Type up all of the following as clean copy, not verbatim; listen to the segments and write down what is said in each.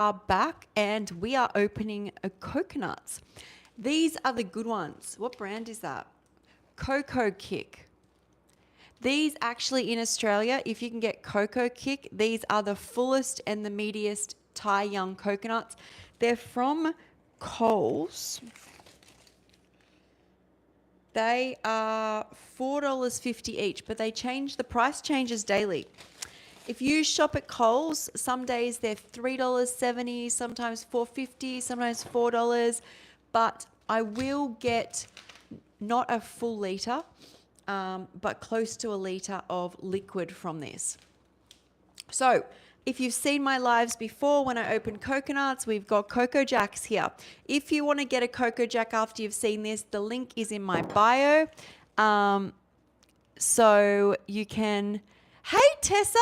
are back and we are opening coconuts. These are the good ones. What brand is that? Cocoa Kick. These actually in Australia, if you can get Cocoa Kick, these are the fullest and the meatiest Thai young coconuts. They're from Coles. They are $4.50 each, but they change, the price changes daily. If you shop at Coles, some days they're $3.70, sometimes $4.50, sometimes $4, but I will get not a full litre, but close to a litre of liquid from this. So if you've seen my lives before when I open coconuts, we've got Cocoa Jacks here. If you want to get a Cocoa Jack after you've seen this, the link is in my bio. So you can... Hey, Tessa!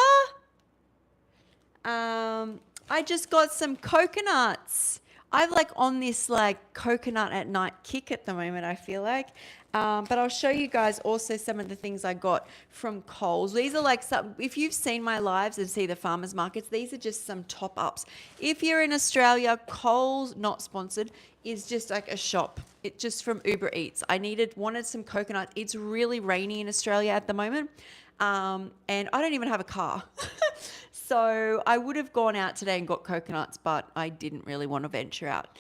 I just got some coconuts. I'm like on this like coconut at night kick at the moment, I feel like. But I'll show you guys also some of the things I got from Coles. These are like some, if you've seen my lives and see the farmers markets, these are just some top ups. If you're in Australia, Coles, not sponsored, is just like a shop. It's just from Uber Eats. I wanted some coconut. It's really rainy in Australia at the moment. And I don't even have a car. So I would have gone out today and got coconuts, but I didn't really want to venture out.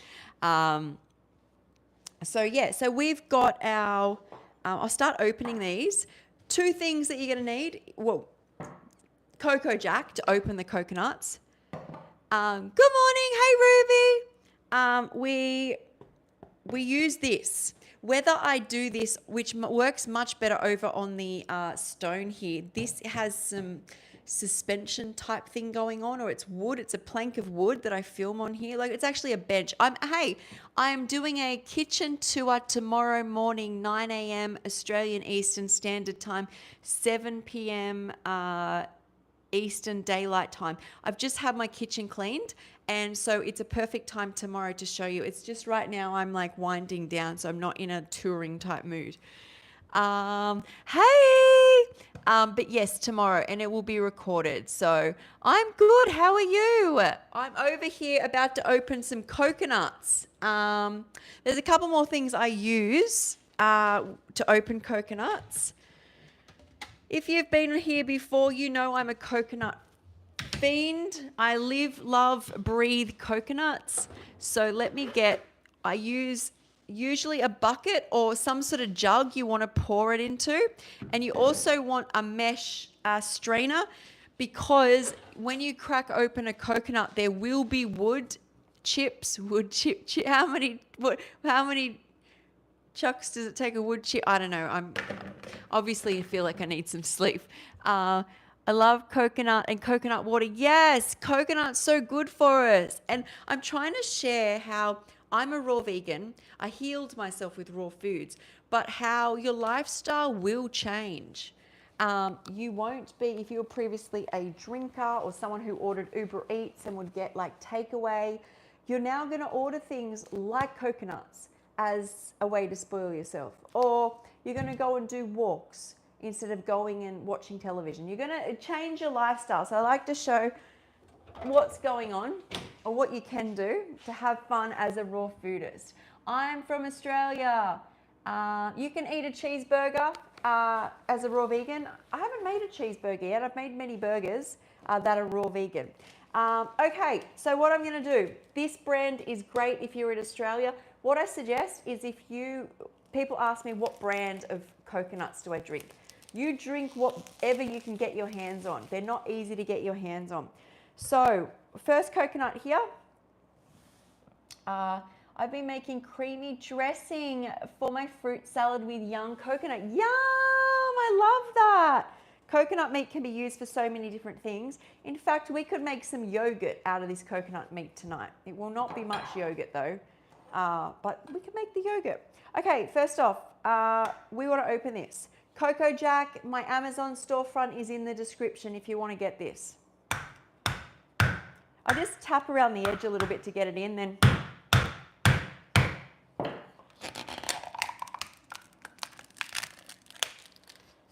So we've got our, I'll start opening these. Two things that you're going to need. Well, Cocoa Jack to open the coconuts. Good morning. Hey, Ruby. We use this. Whether I do this, which works much better over on the stone here, this has some suspension type thing going on, or it's wood. It's a plank of wood that I film on here. Like, it's actually a bench. I'm doing a kitchen tour tomorrow morning, 9 a.m. Australian Eastern Standard Time, 7 p.m. Eastern Daylight Time. I've just had my kitchen cleaned, and so it's a perfect time tomorrow to show you. It's just right now I'm like winding down, so I'm not in a touring type mood. But yes, tomorrow, and it will be recorded. So I'm good. How are you? I'm over here about to open some coconuts. There's a couple more things I use to open coconuts. If you've been here before, you know I'm a coconut fiend. I live, love, breathe coconuts. So I use usually a bucket or some sort of jug you want to pour it into. And you also want a mesh strainer, because when you crack open a coconut, there will be wood chip. How many chucks does it take a wood chip? I don't know. I'm obviously, I feel like I need some sleep. I love coconut and coconut water. Yes, coconut's so good for us. And I'm trying to share how I'm a raw vegan. I healed myself with raw foods, but how your lifestyle will change. You won't be, if you were previously a drinker or someone who ordered Uber Eats and would get like takeaway, you're now going to order things like coconuts as a way to spoil yourself. Or you're going to go and do walks instead of going and watching television. You're going to change your lifestyle. So I like to show what's going on or what you can do to have fun as a raw foodist. I'm from Australia. You can eat a cheeseburger as a raw vegan. I haven't made a cheeseburger yet. I've made many burgers that are raw vegan. Okay, so what I'm going to do, this brand is great if you're in Australia. What I suggest is people ask me what brand of coconuts do I drink. You drink whatever you can get your hands on. They're not easy to get your hands on. So first coconut here. I've been making creamy dressing for my fruit salad with young coconut. Yum! I love that. Coconut meat can be used for so many different things. In fact, we could make some yogurt out of this coconut meat tonight. It will not be much yogurt though, but we can make the yogurt. Okay, first off, we want to open this. Cocoa Jack, my Amazon storefront is in the description if you want to get this. I just tap around the edge a little bit to get it in, then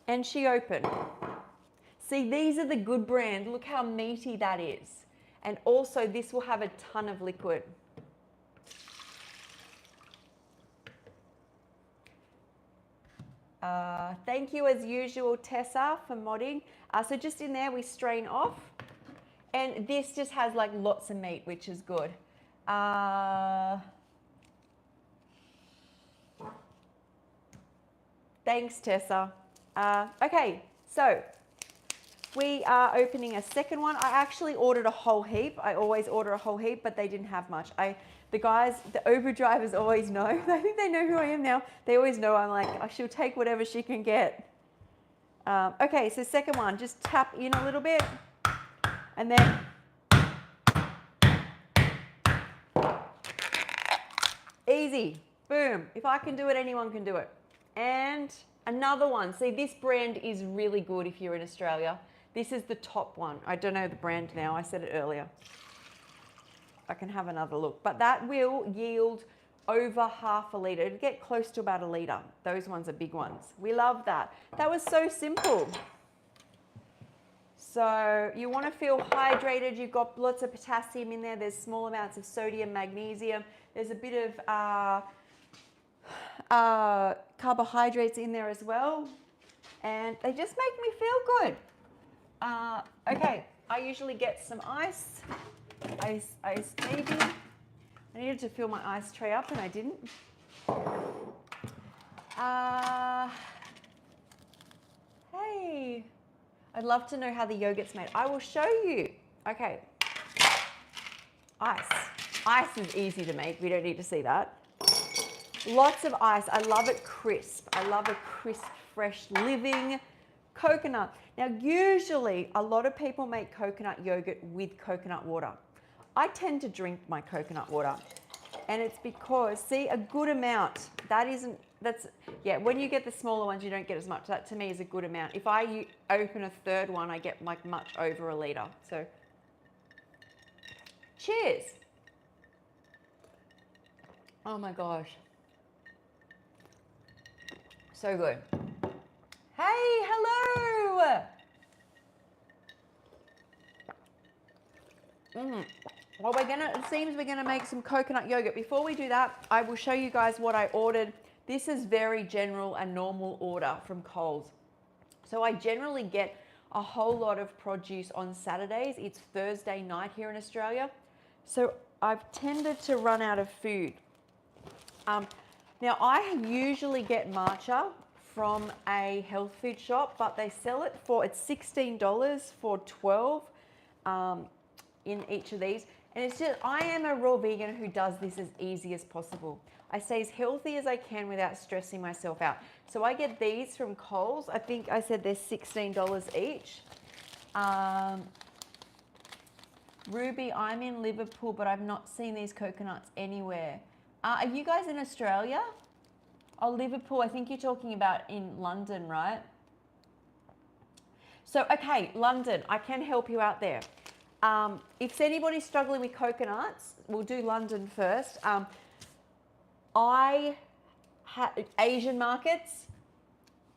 and she opened. See, these are the good brand. Look how meaty that is. And also this will have a ton of liquid. Thank you as usual, Tessa, for modding. So just in there, we strain off. And this just has like lots of meat, which is good. Thanks, Tessa. Okay, so we are opening a second one. I actually ordered a whole heap. I always order a whole heap, but they didn't have much. The guys, the Uber drivers always know. I think they know who I am now. They always know I'm like, oh, she'll take whatever she can get. Okay, so second one, just tap in a little bit. And then easy, boom. If I can do it, anyone can do it. And another one. See, this brand is really good if you're in Australia. This is the top one. I don't know the brand now. I said it earlier. I can have another look. But that will yield over half a litre. It'll get close to about a litre. Those ones are big ones. We love that. That was so simple. So you want to feel hydrated. You've got lots of potassium in there. There's small amounts of sodium, magnesium. There's a bit of carbohydrates in there as well. And they just make me feel good. Okay, I usually get some ice maybe. I needed to fill my ice tray up and I didn't. Hey, I'd love to know how the yogurt's made. I will show you. Okay, ice. Ice is easy to make. We don't need to see that. Lots of ice. I love it crisp. I love a crisp, fresh, living coconut. Now, usually a lot of people make coconut yogurt with coconut water. I tend to drink my coconut water, and it's because, see, a good amount, yeah, when you get the smaller ones, you don't get as much. That to me is a good amount. If I open a third one, I get like much over a litre. So, cheers. Oh my gosh. So good. Hey, hello. Well, it seems we're gonna make some coconut yogurt. Before we do that, I will show you guys what I ordered. This is very general and normal order from Coles. So I generally get a whole lot of produce on Saturdays. It's Thursday night here in Australia. So I've tended to run out of food. Now I usually get matcha from a health food shop, but they sell it it's $16 for 12 in each of these. And it's just, I am a raw vegan who does this as easy as possible. I stay as healthy as I can without stressing myself out. So I get these from Coles. I think I said they're $16 each. Ruby, I'm in Liverpool, but I've not seen these coconuts anywhere. Are you guys in Australia? Oh, Liverpool, I think you're talking about in London, right? So, okay, London, I can help you out there. If anybody's struggling with coconuts, we'll do London first. I had Asian markets,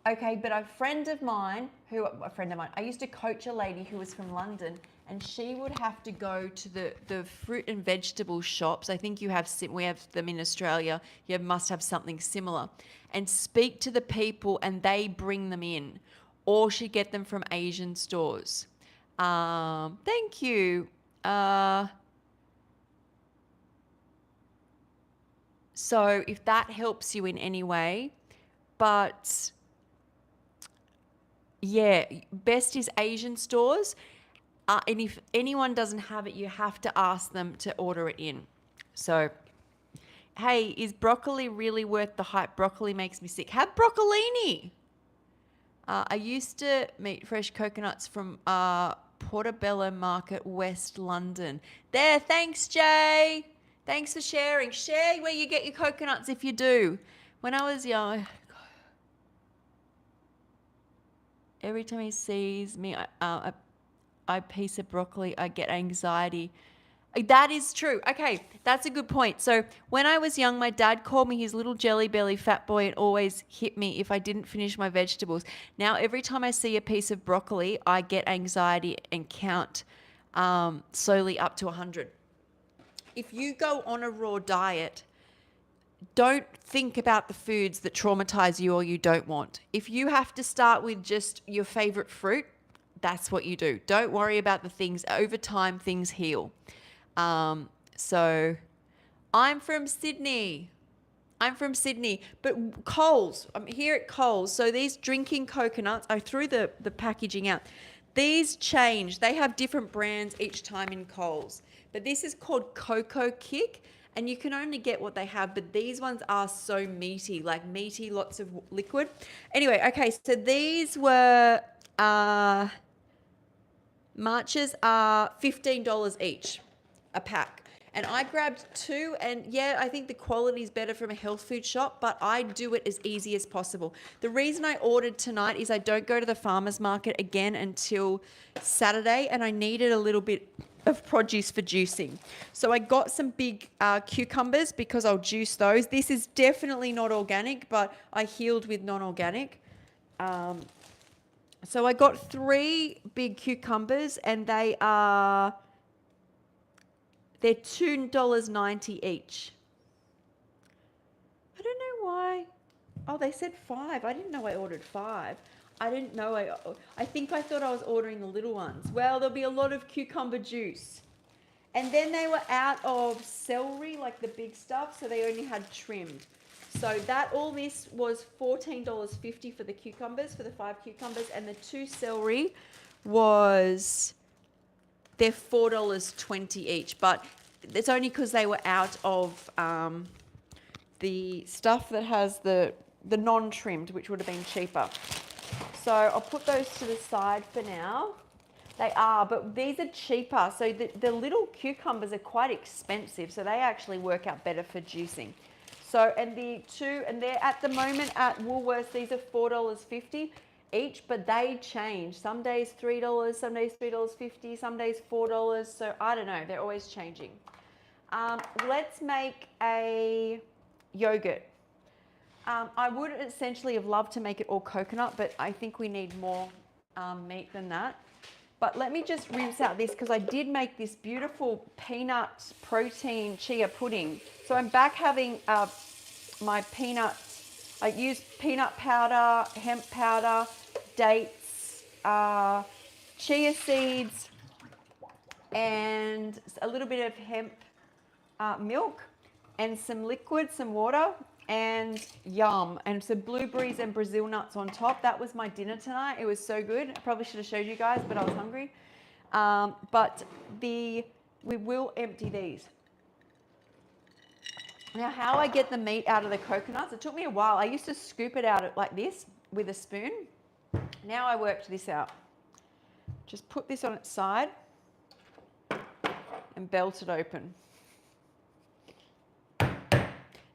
okay, but a friend of mine, I used to coach a lady who was from London, and she would have to go to the fruit and vegetable shops. I think we have them in Australia. You must have something similar, and speak to the people, and they bring them in, or she'd get them from Asian stores. Thank you. So if that helps you in any way, but yeah, best is Asian stores. And if anyone doesn't have it, you have to ask them to order it in. So, hey, is broccoli really worth the hype? Broccoli makes me sick. Have broccolini. I used to meet fresh coconuts from Portobello Market, West London. There, thanks, Jay. Thanks for sharing. Share where you get your coconuts if you do. When I was young, every time he sees me, a piece of broccoli, I get anxiety. That is true. Okay, that's a good point. So when I was young, my dad called me his little jelly belly fat boy and always hit me if I didn't finish my vegetables. Now, every time I see a piece of broccoli, I get anxiety and count slowly up to 100. If you go on a raw diet, don't think about the foods that traumatize you or you don't want. If you have to start with just your favorite fruit, that's what you do. Don't worry about the things. Over time, things heal. So I'm from Sydney. But Coles, I'm here at Coles. So these drinking coconuts, I threw the packaging out. These change. They have different brands each time in Coles. But this is called Cocoa Kick, and you can only get what they have. But these ones are so meaty, like meaty, lots of liquid. Anyway, okay, so these were, Marches are $15 each, a pack. And I grabbed two, and yeah, I think the quality is better from a health food shop, but I do it as easy as possible. The reason I ordered tonight is I don't go to the farmer's market again until Saturday, and I needed a little bit of produce for juicing. So I got some big cucumbers because I'll juice those. This is definitely not organic, but I healed with non-organic. So I got 3 big cucumbers, and they're $2.90 each. I don't know why. Oh, they said 5. I didn't know I ordered 5. I didn't know I think I thought I was ordering the little ones. Well, there'll be a lot of cucumber juice. And then they were out of celery, like the big stuff, so they only had trimmed. So all this was $14.50 for the cucumbers, for the 5 cucumbers, and the 2 celery they're $4.20 each, but it's only because they were out of the stuff that has the non-trimmed, which would have been cheaper. So I'll put those to the side for now. They are, but these are cheaper. So the little cucumbers are quite expensive, so they actually work out better for juicing. So, and they're at the moment at Woolworths, these are $4.50 each, but they change. Some days $3, some days $3.50, some days $4. So I don't know, they're always changing. Let's make a yogurt. I would essentially have loved to make it all coconut, but I think we need more meat than that. But let me just rinse out this because I did make this beautiful peanut protein chia pudding. So I'm back having my peanuts. I use peanut powder, hemp powder, dates, chia seeds, and a little bit of hemp milk, and some liquid, some water, and yum, and some blueberries and Brazil nuts on top. That was my dinner tonight. It was so good. I probably should have showed you guys, but I was hungry. We will empty these. Now, how I get the meat out of the coconuts, it took me a while. I used to scoop it out like this with a spoon. Now I worked this out. Just put this on its side and belt it open.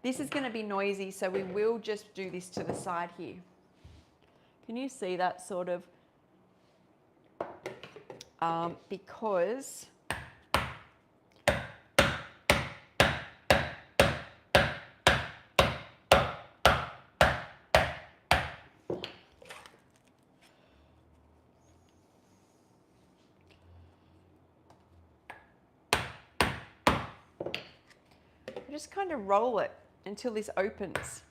This is going to be noisy, so we will just do this to the side here. Can you see that sort of? Because just kind of roll it until this opens.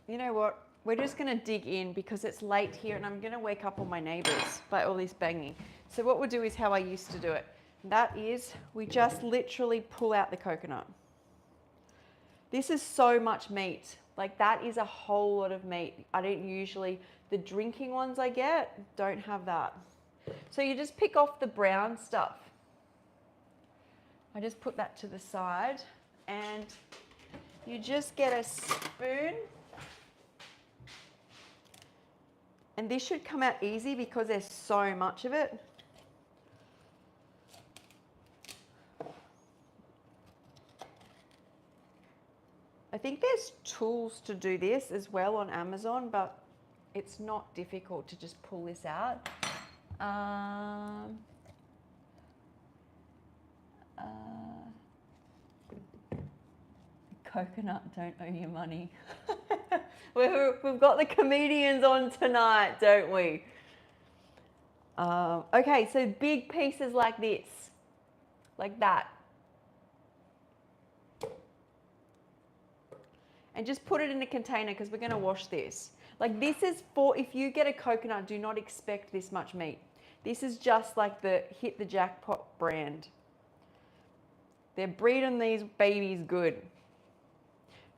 You know what? We're just going to dig in because it's late here and I'm going to wake up all my neighbours by all this banging. So what we'll do is how I used to do it. That is, we just literally pull out the coconut. This is so much meat. Like that is a whole lot of meat. I don't usually, the drinking ones I get don't have that. So you just pick off the brown stuff. I just put that to the side and you just get a spoon. And this should come out easy because there's so much of it. I think there's tools to do this as well on Amazon, but It's not difficult to just pull this out. Coconut, don't owe you money. We've got the comedians on tonight, don't we? Okay, so big pieces like this, like that. And just put it in a container because we're going to wash this. Like this is for, if you get a coconut, do not expect this much meat. This is just like the hit the jackpot brand. They're breeding these babies good.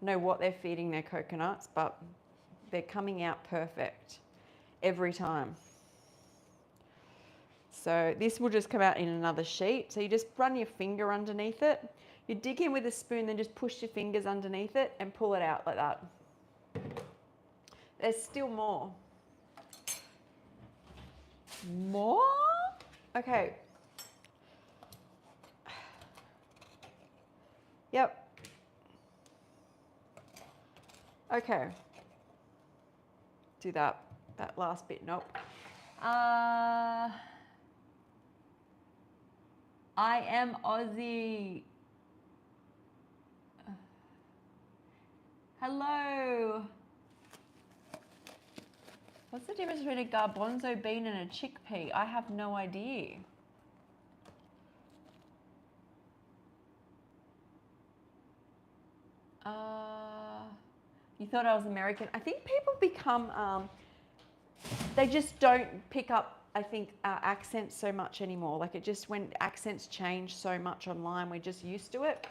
Know what they're feeding their coconuts, but they're coming out perfect every time. So this will just come out in another sheet. So you just run your finger underneath it. You dig in with a spoon, then just push your fingers underneath it and pull it out like that. There's still more. More? Okay. Yep. Okay. Do that last bit. Nope. I am Aussie. Hello. What's the difference between a garbanzo bean and a chickpea? I have no idea. You thought I was American. I think people become, they just don't pick up, I think, our accents so much anymore. Like it just, when accents change so much online, we're just used to it.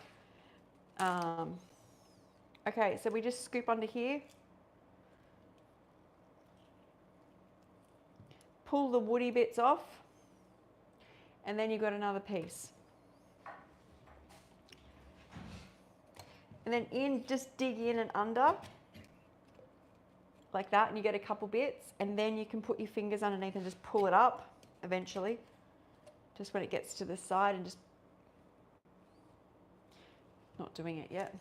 Okay, so we just scoop under here. Pull the woody bits off. And then you've got another piece. And then just dig in and under. Like that, and you get a couple bits. And then you can put your fingers underneath and just pull it up eventually. Just when it gets to the side and just... Not doing it yet.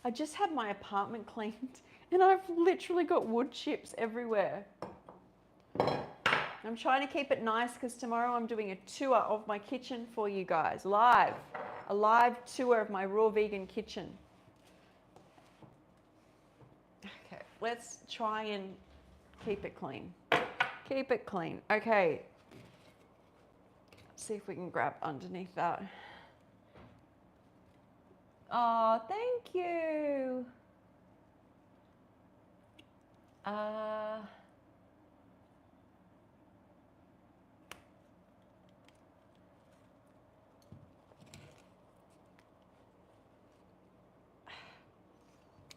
I just had my apartment cleaned and I've literally got wood chips everywhere. I'm trying to keep it nice because tomorrow I'm doing a tour of my kitchen for you guys, live. A live tour of my raw vegan kitchen. Okay, let's try and keep it clean. Keep it clean. Okay. Let's see if we can grab underneath that. Oh, thank you.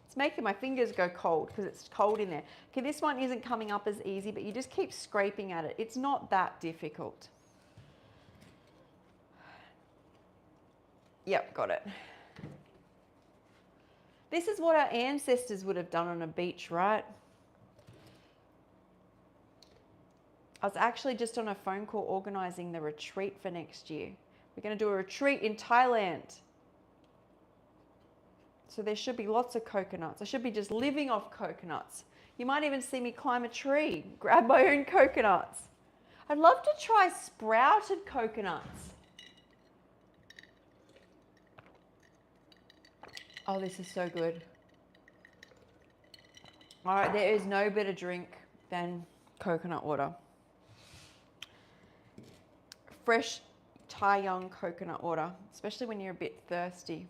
It's making my fingers go cold because it's cold in there. Okay, this one isn't coming up as easy, but you just keep scraping at it. It's not that difficult. Yep, got it. This is what our ancestors would have done on a beach, right? I was actually just on a phone call organising the retreat for next year. We're going to do a retreat in Thailand. So there should be lots of coconuts. I should be just living off coconuts. You might even see me climb a tree, grab my own coconuts. I'd love to try sprouted coconuts. Oh, this is so good. All right, there is no better drink than coconut water. Fresh Thai young coconut water, especially when you're a bit thirsty.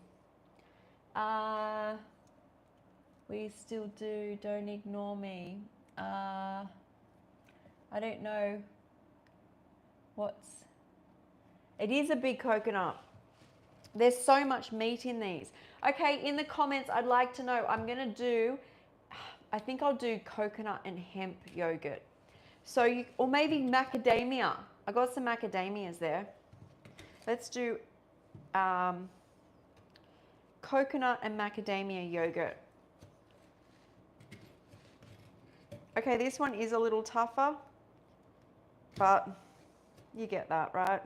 We still do, don't ignore me. I don't know it is a big coconut. There's so much meat in these. Okay, in the comments, I'd like to know, I think I'll do coconut and hemp yogurt. So or maybe macadamia. I got some macadamias there. Let's do coconut and macadamia yogurt. Okay, this one is a little tougher, but you get that, right?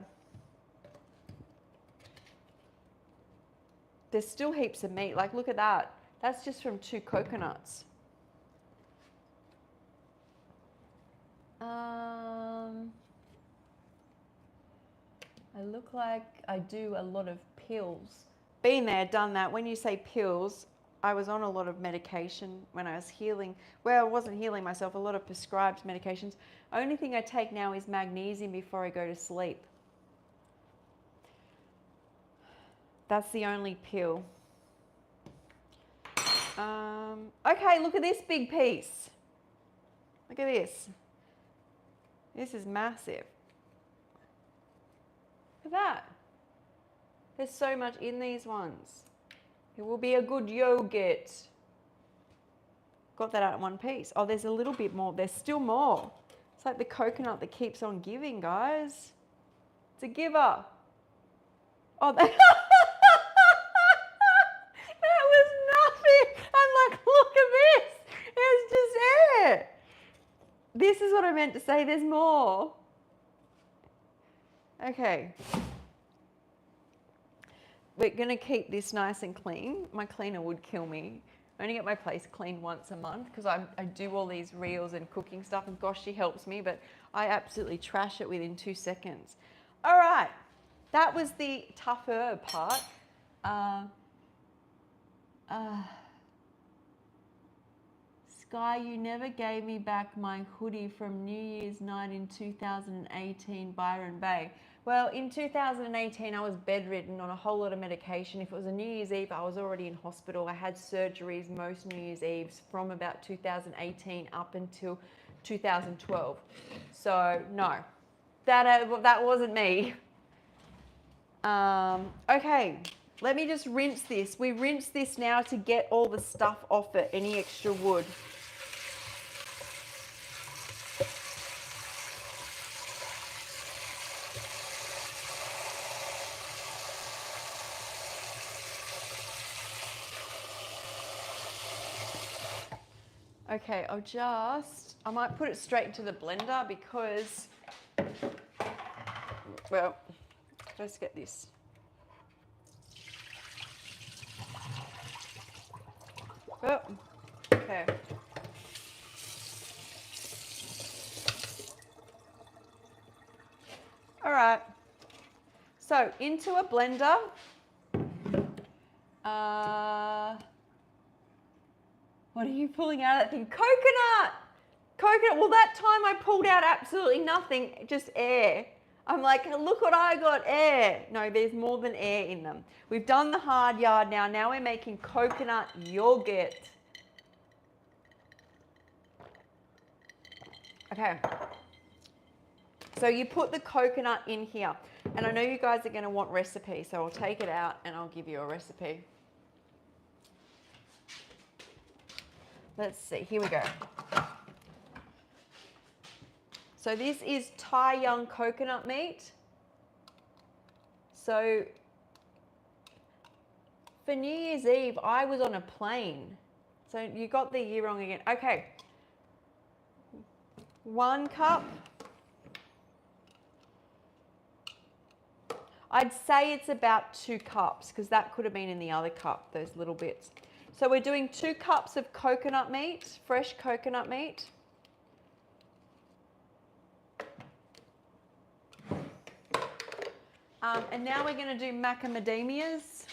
There's still heaps of meat. Like, look at that. That's just from 2 coconuts. I look like I do a lot of pills. Been there, done that. When you say pills, I was on a lot of medication when I was healing. Well, I wasn't healing myself, a lot of prescribed medications. Only thing I take now is magnesium before I go to sleep. That's the only pill. Okay, look at this big piece. Look at this. This is massive. Look at that. There's so much in these ones. It will be a good yogurt. Got that out in one piece. Oh, there's a little bit more. There's still more. It's like the coconut that keeps on giving, guys. It's a giver. Oh, that, that was nothing. I'm like, look at this. It's just air. This is what I meant to say. There's more. Okay. We're going to keep this nice and clean. My cleaner would kill me. I only get my place cleaned once a month because I do all these reels and cooking stuff, and gosh, she helps me, but I absolutely trash it within 2 seconds. All right, that was the tough herb part. Sky, you never gave me back my hoodie from New Year's night in 2018, Byron Bay. Well, in 2018, I was bedridden on a whole lot of medication. If it was a New Year's Eve, I was already in hospital. I had surgeries most New Year's Eves from about 2018 up until 2012. So, no, that wasn't me. Okay, let me just rinse this. We rinse this now to get all the stuff off it, any extra wood. Okay, I might put it straight into the blender because, well, let's get this. Oh, okay. All right. So into a blender. What are you pulling out of that thing? Coconut! Coconut. Well, that time I pulled out absolutely nothing, just air. I'm like, look what I got, air. No, there's more than air in them. We've done the hard yard now. Now we're making coconut yogurt. Okay. So you put the coconut in here. And I know you guys are going to want recipe, so I'll take it out and I'll give you a recipe. Let's see, here we go. So this is Thai young coconut meat. So for New Year's Eve, I was on a plane. So you got the year wrong again. Okay. 1 cup. I'd say it's about 2 cups because that could have been in the other cup, those little bits. So we're doing 2 cups of coconut meat, fresh coconut meat. And now we're going to do macadamias.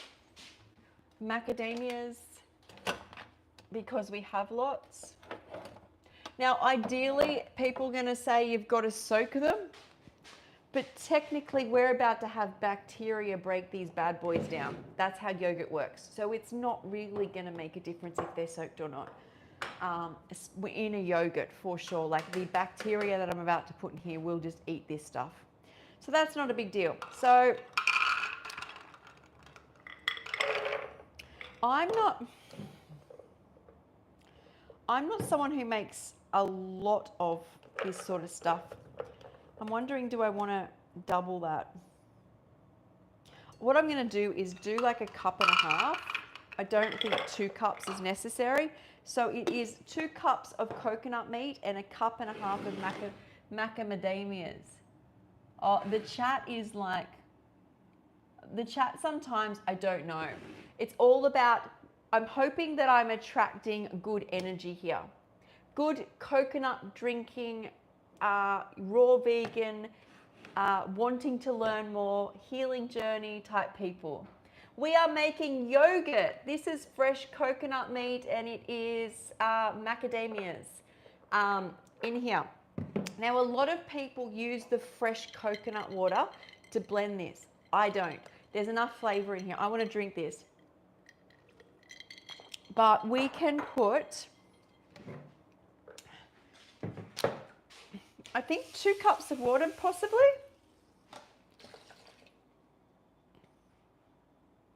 Macadamias, because we have lots. Now, ideally, people are going to say you've got to soak them. But technically, we're about to have bacteria break these bad boys down. That's how yogurt works. So it's not really going to make a difference if they're soaked or not. In a yogurt, for sure. Like the bacteria that I'm about to put in here will just eat this stuff. So that's not a big deal. So I'm not someone who makes a lot of this sort of stuff. I'm wondering, do I want to double that? What I'm going to do is do like 1.5 cups. I don't think 2 cups is necessary. So it is 2 cups of coconut meat and 1.5 cups of macadamias. Oh, the chat is like, the chat sometimes, I don't know. It's all about, I'm hoping that I'm attracting good energy here. Good coconut drinking, raw vegan, wanting to learn more, healing journey type people. We are making yogurt. This is fresh coconut meat and it is macadamias in here. Now, a lot of people use the fresh coconut water to blend this. I don't. There's enough flavor in here. I want to drink this. But we can put, I think 2 cups of water possibly.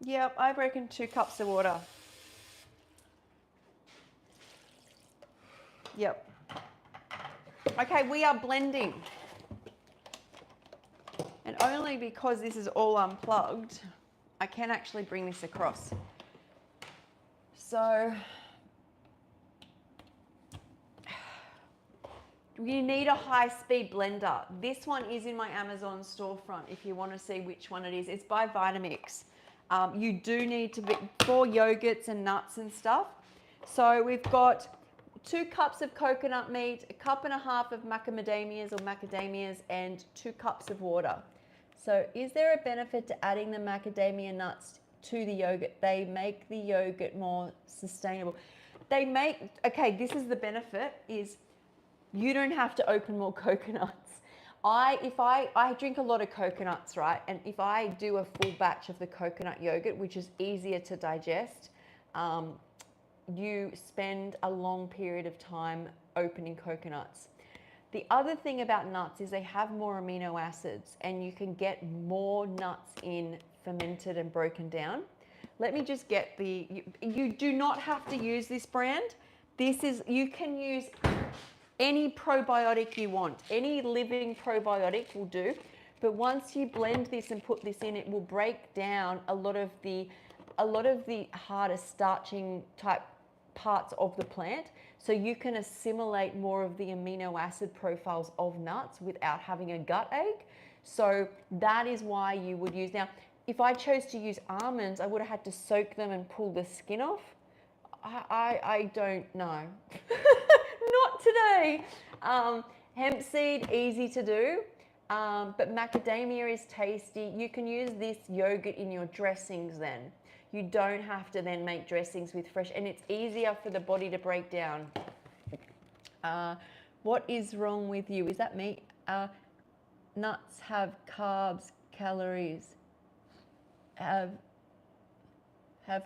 Yep, I reckon 2 cups of water. Yep. Okay, we are blending. And only because this is all unplugged, I can actually bring this across. So, you need a high-speed blender. This one is in my Amazon storefront if you want to see which one it is. It's by Vitamix. You do need to be, for yogurts and nuts and stuff. So we've got 2 cups of coconut meat, 1.5 cups of macadamias, and 2 cups of water. So is there a benefit to adding the macadamia nuts to the yogurt? They make the yogurt more sustainable. Okay, this is the benefit, is you don't have to open more coconuts. I drink a lot of coconuts, right? And if I do a full batch of the coconut yogurt, which is easier to digest, you spend a long period of time opening coconuts. The other thing about nuts is they have more amino acids and you can get more nuts in fermented and broken down. Let me just get you do not have to use this brand. You can use any probiotic you want. Any living probiotic will do. But once you blend this and put this in, it will break down a lot of the harder starching type parts of the plant, so you can assimilate more of the amino acid profiles of nuts without having a gut ache. So that is why you would use. Now, if I chose to use almonds, I would have had to soak them and pull the skin off. I don't know. Not today. Hemp seed, easy to do. But macadamia is tasty. You can use this yogurt in your dressings then. You don't have to then make dressings with fresh, and it's easier for the body to break down. What is wrong with you? Is that me? Nuts have carbs, calories, have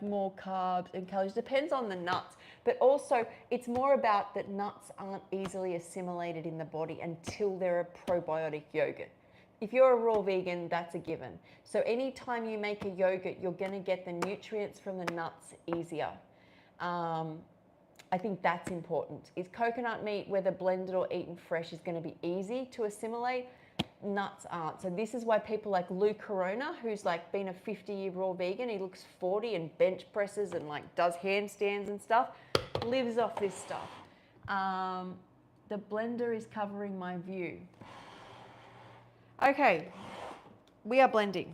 more carbs and calories. Depends on the nuts, but also it's more about that nuts aren't easily assimilated in the body until they're a probiotic yogurt. If you're a raw vegan, that's a given. So anytime you make a yogurt, you're going to get the nutrients from the nuts easier. I think that's important. Is coconut meat, whether blended or eaten fresh, is going to be easy to assimilate. Nuts aren't. So this is why people like Lou Corona, who's like been a 50-year raw vegan, he looks 40 and bench presses and like does handstands and stuff, lives off this stuff. The blender is covering my view. Okay, we are blending.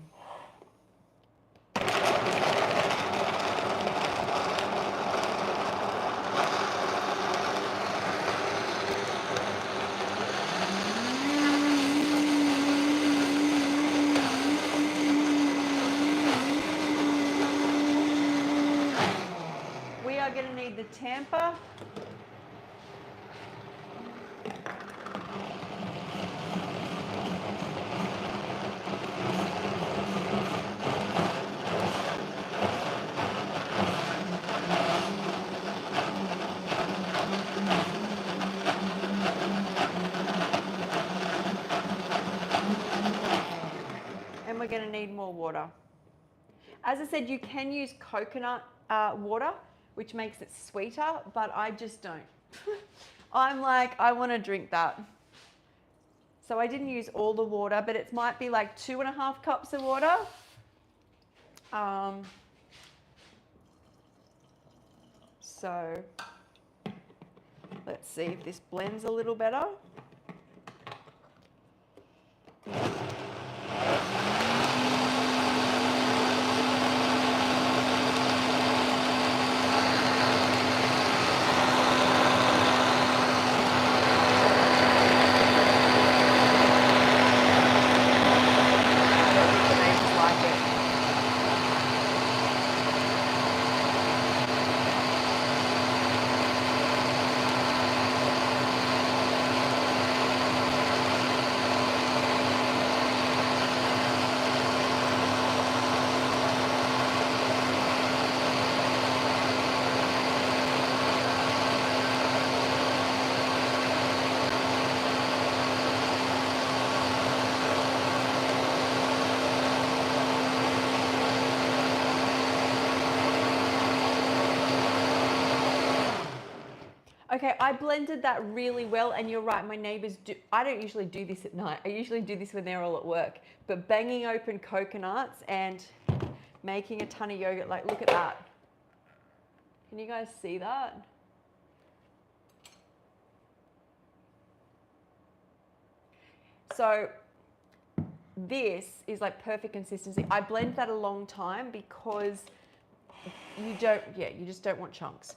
We are going to need the tamper. We're going to need more water. As I said, you can use coconut water, which makes it sweeter, but I just don't. I'm like, I want to drink that. So I didn't use all the water, but it might be like 2.5 cups of water. So let's see if this blends a little better. Okay, I blended that really well, and you're right, my neighbors do. I don't usually do this at night. I usually do this when they're all at work. But banging open coconuts and making a ton of yogurt, like look at that. Can you guys see that? So this is like perfect consistency. I blend that a long time because you just don't want chunks.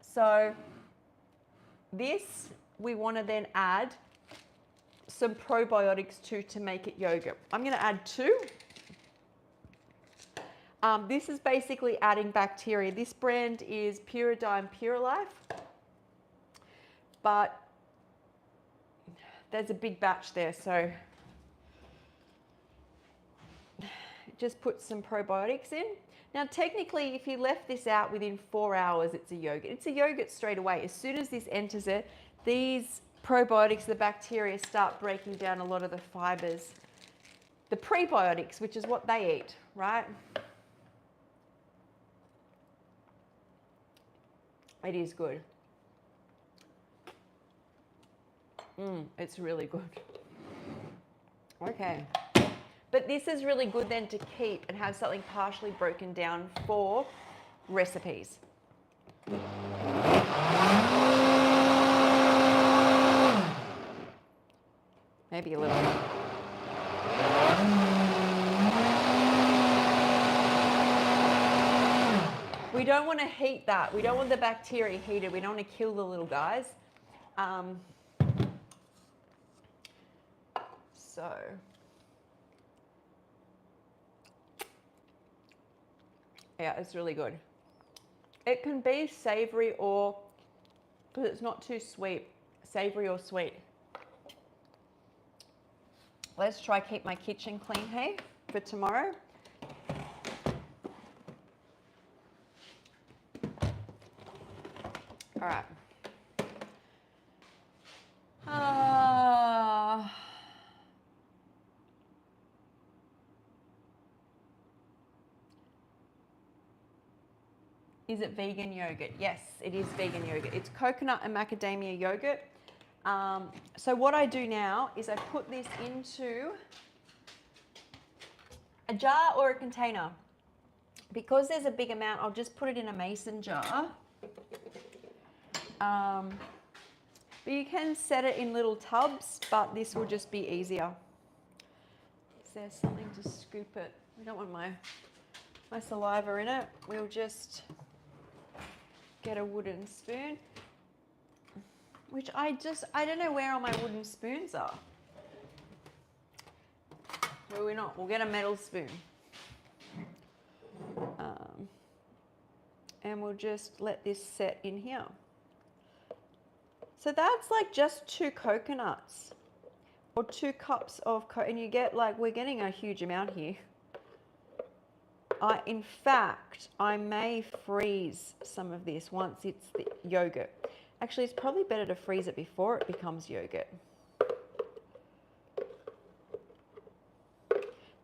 So this, we want to then add some probiotics to make it yogurt. I'm going to add 2. This is basically adding bacteria. This brand is Pyridine Pure Life, but there's a big batch there, so just put some probiotics in. Now, technically, if you left this out within 4 hours, it's a yogurt. It's a yogurt straight away. As soon as this enters it, these probiotics, the bacteria, start breaking down a lot of the fibers. The prebiotics, which is what they eat, right? It is good. It's really good. Okay. But this is really good then to keep and have something partially broken down for recipes. Maybe a little. We don't want to heat that. We don't want the bacteria heated. We don't want to kill the little guys. So yeah, it's really good. It can be savory or, because it's not too sweet, savory or sweet. Let's try keep my kitchen clean, hey, for tomorrow. All right. Is it vegan yogurt? Yes, it is vegan yogurt. It's coconut and macadamia yogurt. So what I do now is I put this into a jar or a container. Because there's a big amount, I'll just put it in a mason jar. But you can set it in little tubs, but this will just be easier. Is there something to scoop it? I don't want my saliva in it. We'll just get a wooden spoon, which I don't know where all my wooden spoons are. Well, we're not. We'll get a metal spoon. And we'll just let this set in here. So that's like just 2 coconuts or 2 cups of and you get like, we're getting a huge amount here. In fact, I may freeze some of this once it's the yogurt. Actually, it's probably better to freeze it before it becomes yogurt.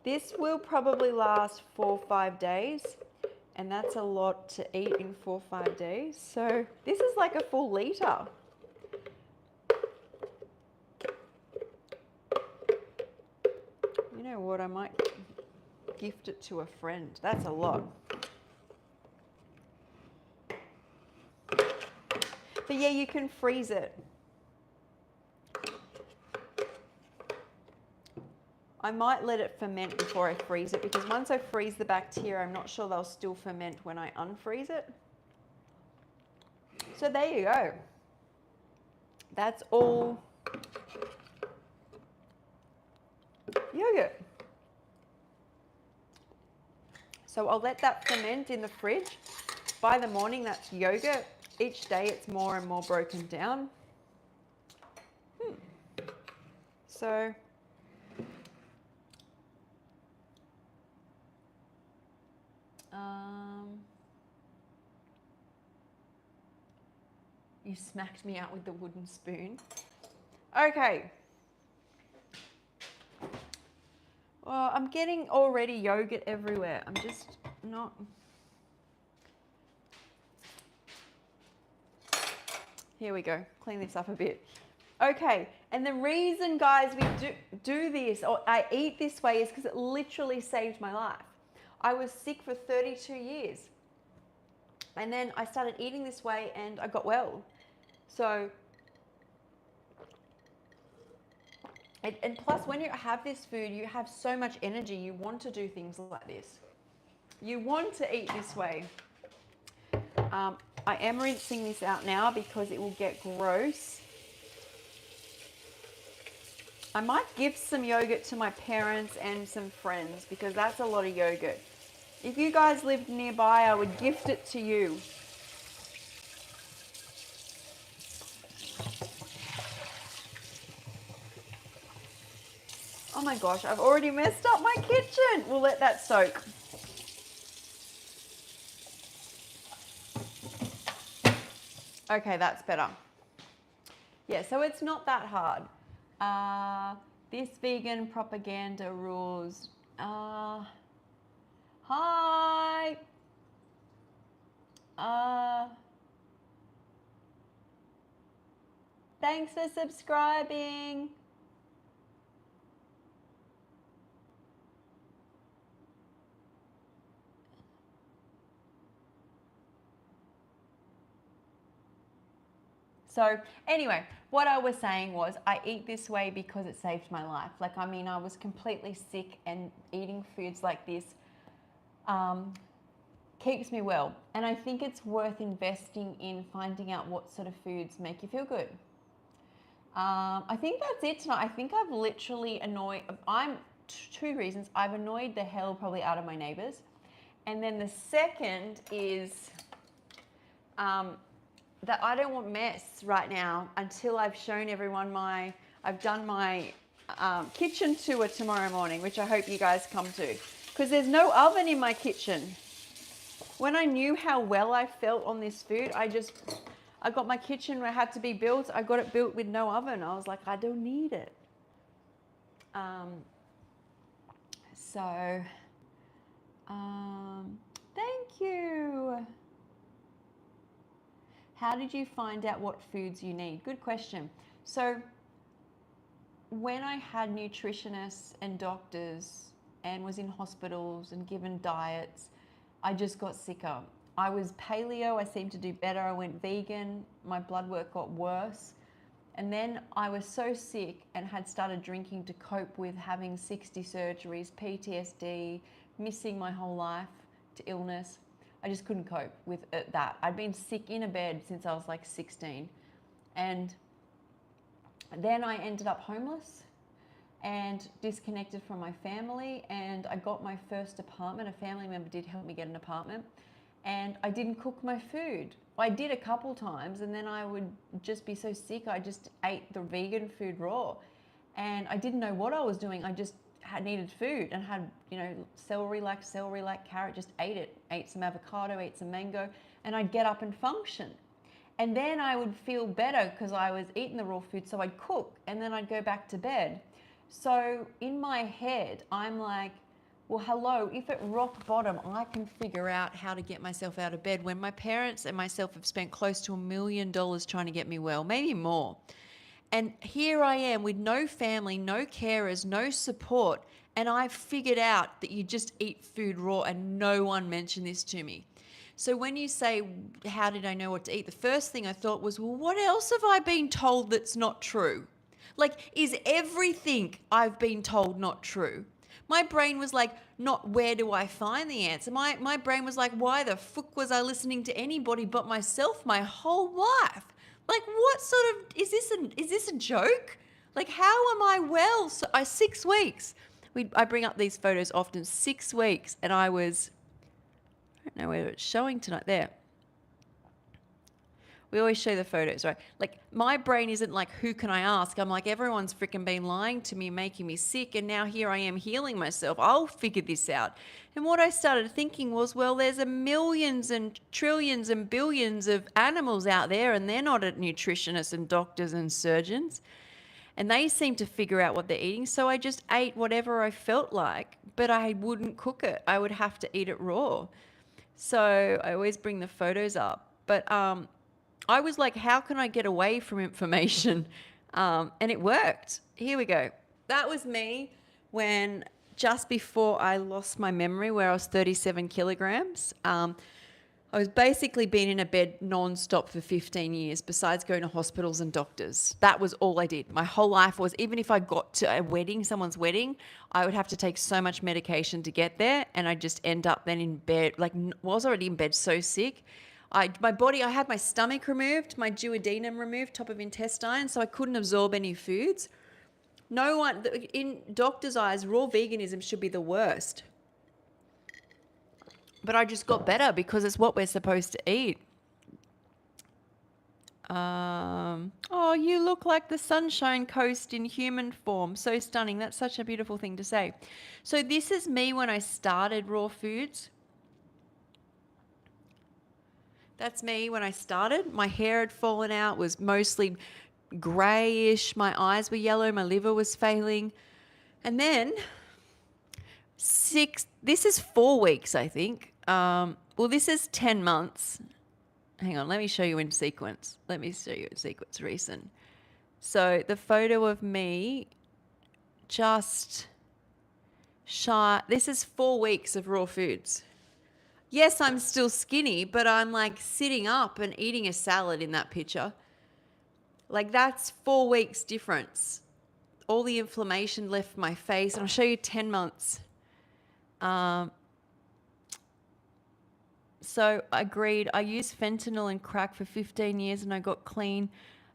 This will probably last 4 or 5 days, and that's a lot to eat in 4 or 5 days. So this is like a full litre. You know what, I might gift it to a friend. That's a lot. But yeah, you can freeze it. I might let it ferment before I freeze it, because once I freeze the bacteria, I'm not sure they'll still ferment when I unfreeze it. So there you go. That's all yogurt. So I'll let that ferment in the fridge. By the morning, that's yogurt. Each day, it's more and more broken down. So you smacked me out with the wooden spoon. Okay. Well, I'm getting already yogurt everywhere. I'm just not. Here we go. Clean this up a bit. Okay, and the reason, guys, we do this, or I eat this way, is because it literally saved my life. I was sick for 32 years. And then I started eating this way and I got well. So, and plus when you have this food, you have so much energy. You want to do things like this. You want to eat this way. I am rinsing this out now because it will get gross. I might give some yogurt to my parents and some friends because that's a lot of yogurt. If you guys lived nearby, I would gift it to you. Oh my gosh, I've already messed up my kitchen. We'll let that soak. Okay, that's better. Yeah, so it's not that hard. This vegan propaganda rules. Hi. Thanks for subscribing. So anyway, what I was saying was I eat this way because it saved my life. Like, I mean, I was completely sick and eating foods like this keeps me well. And I think it's worth investing in finding out what sort of foods make you feel good. I think that's it tonight. I think I've literally two reasons. I've annoyed the hell probably out of my neighbors. And then the second is that I don't want mess right now until I've shown everyone I've done my kitchen tour tomorrow morning, which I hope you guys come to, because there's no oven in my kitchen. When I knew how well I felt on this food, I got my kitchen where it had to be built. I got it built with no oven. I was like, I don't need it. Thank you. How did you find out what foods you need? Good question. So when I had nutritionists and doctors and was in hospitals and given diets, I just got sicker. I was paleo, I seemed to do better. I went vegan, my blood work got worse. And then I was so sick and had started drinking to cope with having 60 surgeries, PTSD, missing my whole life to illness. I just couldn't cope with that. I'd been sick in a bed since I was like 16. And then I ended up homeless and disconnected from my family. And I got my first apartment. A family member did help me get an apartment. And I didn't cook my food. I did a couple times, and then I would just be so sick. I just ate the vegan food raw. And I didn't know what I was doing. I just needed food and had, celery like carrot, just ate it. Ate some avocado, ate some mango, and I'd get up and function. And then I would feel better because I was eating the raw food, so I'd cook, and then I'd go back to bed. So in my head, I'm like, well, hello, if at rock bottom, I can figure out how to get myself out of bed when my parents and myself have spent close to $1 million trying to get me well, maybe more. And here I am with no family, no carers, no support. And I figured out that you just eat food raw, and no one mentioned this to me. So when you say, how did I know what to eat? The first thing I thought was, well, what else have I been told that's not true? Like, is everything I've been told not true? My brain was like, not where do I find the answer? My brain was like, why the fuck was I listening to anybody but myself my whole life? Like, what sort of, is this a joke? Like, how am I well? So 6 weeks. I bring up these photos often. 6 weeks, and I don't know whether it's showing tonight. There. We always show the photos, right? Like, my brain isn't like, who can I ask? I'm like, everyone's freaking been lying to me, making me sick, and now here I am healing myself. I'll figure this out. And what I started thinking was, well, there's millions and trillions and billions of animals out there, and they're not nutritionists and doctors and surgeons. And they seem to figure out what they're eating. So I just ate whatever I felt like, but I wouldn't cook it. I would have to eat it raw. So I always bring the photos up. But I was like, how can I get away from information? And it worked. Here we go. That was me when just before I lost my memory, where I was 37 kilograms. I was basically been in a bed non-stop for 15 years, besides going to hospitals and doctors. That was all I did. My whole life was, even if I got to a wedding, someone's wedding, I would have to take so much medication to get there. And I just end up then in bed, like was already in bed so sick. My body, I had my stomach removed, my duodenum removed, top of intestine, so I couldn't absorb any foods. No one, in doctors' eyes, raw veganism should be the worst. But I just got better because it's what we're supposed to eat. Oh, you look like the Sunshine Coast in human form. So stunning. That's such a beautiful thing to say. So this is me when I started raw foods. That's me when I started. My hair had fallen out, was mostly grayish. My eyes were yellow. My liver was failing. And then this is 4 weeks, I think. Well, this is 10 months. Hang on, let me show you in sequence. Recent. So the photo of me just shy. This is 4 weeks of raw foods. Yes, I'm still skinny, but I'm like sitting up and eating a salad in that picture. Like that's 4 weeks difference. All the inflammation left my face. And I'll show you 10 months. So I agreed. I used fentanyl and crack for 15 years and I got clean.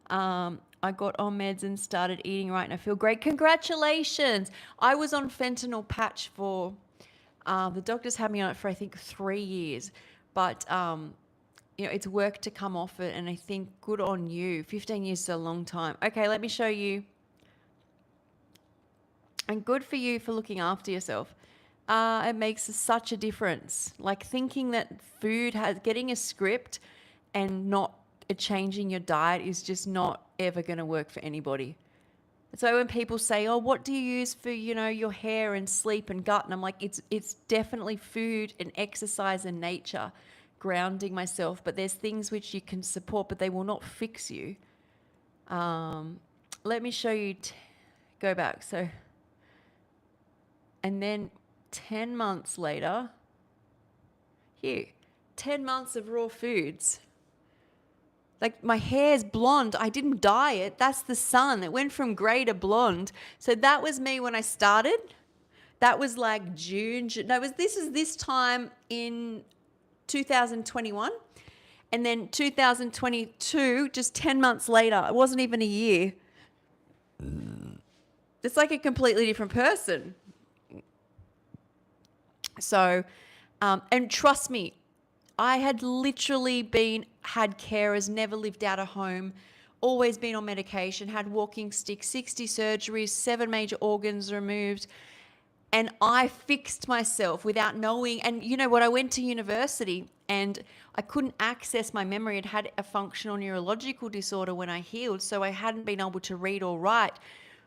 I got on meds and started eating right and I feel great. Congratulations. I was on fentanyl patch for, the doctors had me on it for I think 3 years. But, it's work to come off it and I think good on you. 15 years is a long time. Okay, let me show you. And good for you for looking after yourself. It makes such a difference. Like thinking that getting a script and not changing your diet is just not ever going to work for anybody. So when people say, oh, what do you use for, your hair and sleep and gut? And I'm like, it's definitely food and exercise and nature, grounding myself. But there's things which you can support, but they will not fix you. Let me show you, go back. So, and then 10 months later, 10 months of raw foods. Like my hair's blonde. I didn't dye it. That's the sun. It went from gray to blonde. So that was me when I started. That was like June. This is this time in 2021. And then 2022, just 10 months later, it wasn't even a year. It's like a completely different person. So, and trust me, I had literally had carers, never lived out of home, always been on medication, had walking sticks, 60 surgeries, 7 major organs removed. And I fixed myself without knowing. And you know what? I went to university and I couldn't access my memory. It had a functional neurological disorder when I healed. So I hadn't been able to read or write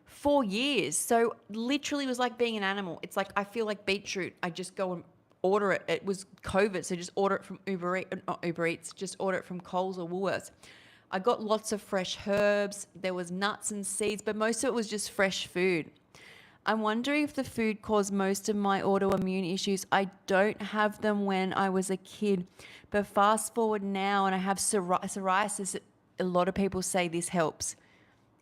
4 years. So literally it was like being an animal. It's like I feel like beetroot. I just go and order it. It was COVID, so just order it from not Uber Eats, just order it from Coles or Woolworths. I got lots of fresh herbs. There was nuts and seeds, but most of it was just fresh food. I'm wondering if the food caused most of my autoimmune issues. I don't have them when I was a kid, but fast forward now and I have psoriasis. A lot of people say this helps.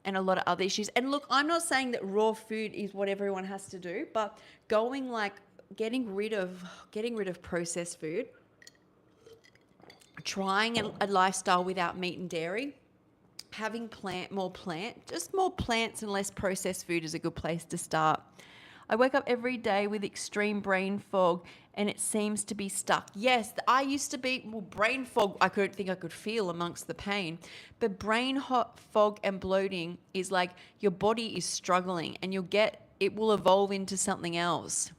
And a lot of other issues. And look, I'm not saying that raw food is what everyone has to do, but getting rid of processed food, trying a lifestyle without meat and dairy, having more plants and less processed food is a good place to start. I wake up every day with extreme brain fog and it seems to be stuck. Yes, I used to be, brain fog, I couldn't think I could feel amongst the pain. But fog and bloating is like your body is struggling and it will evolve into something else.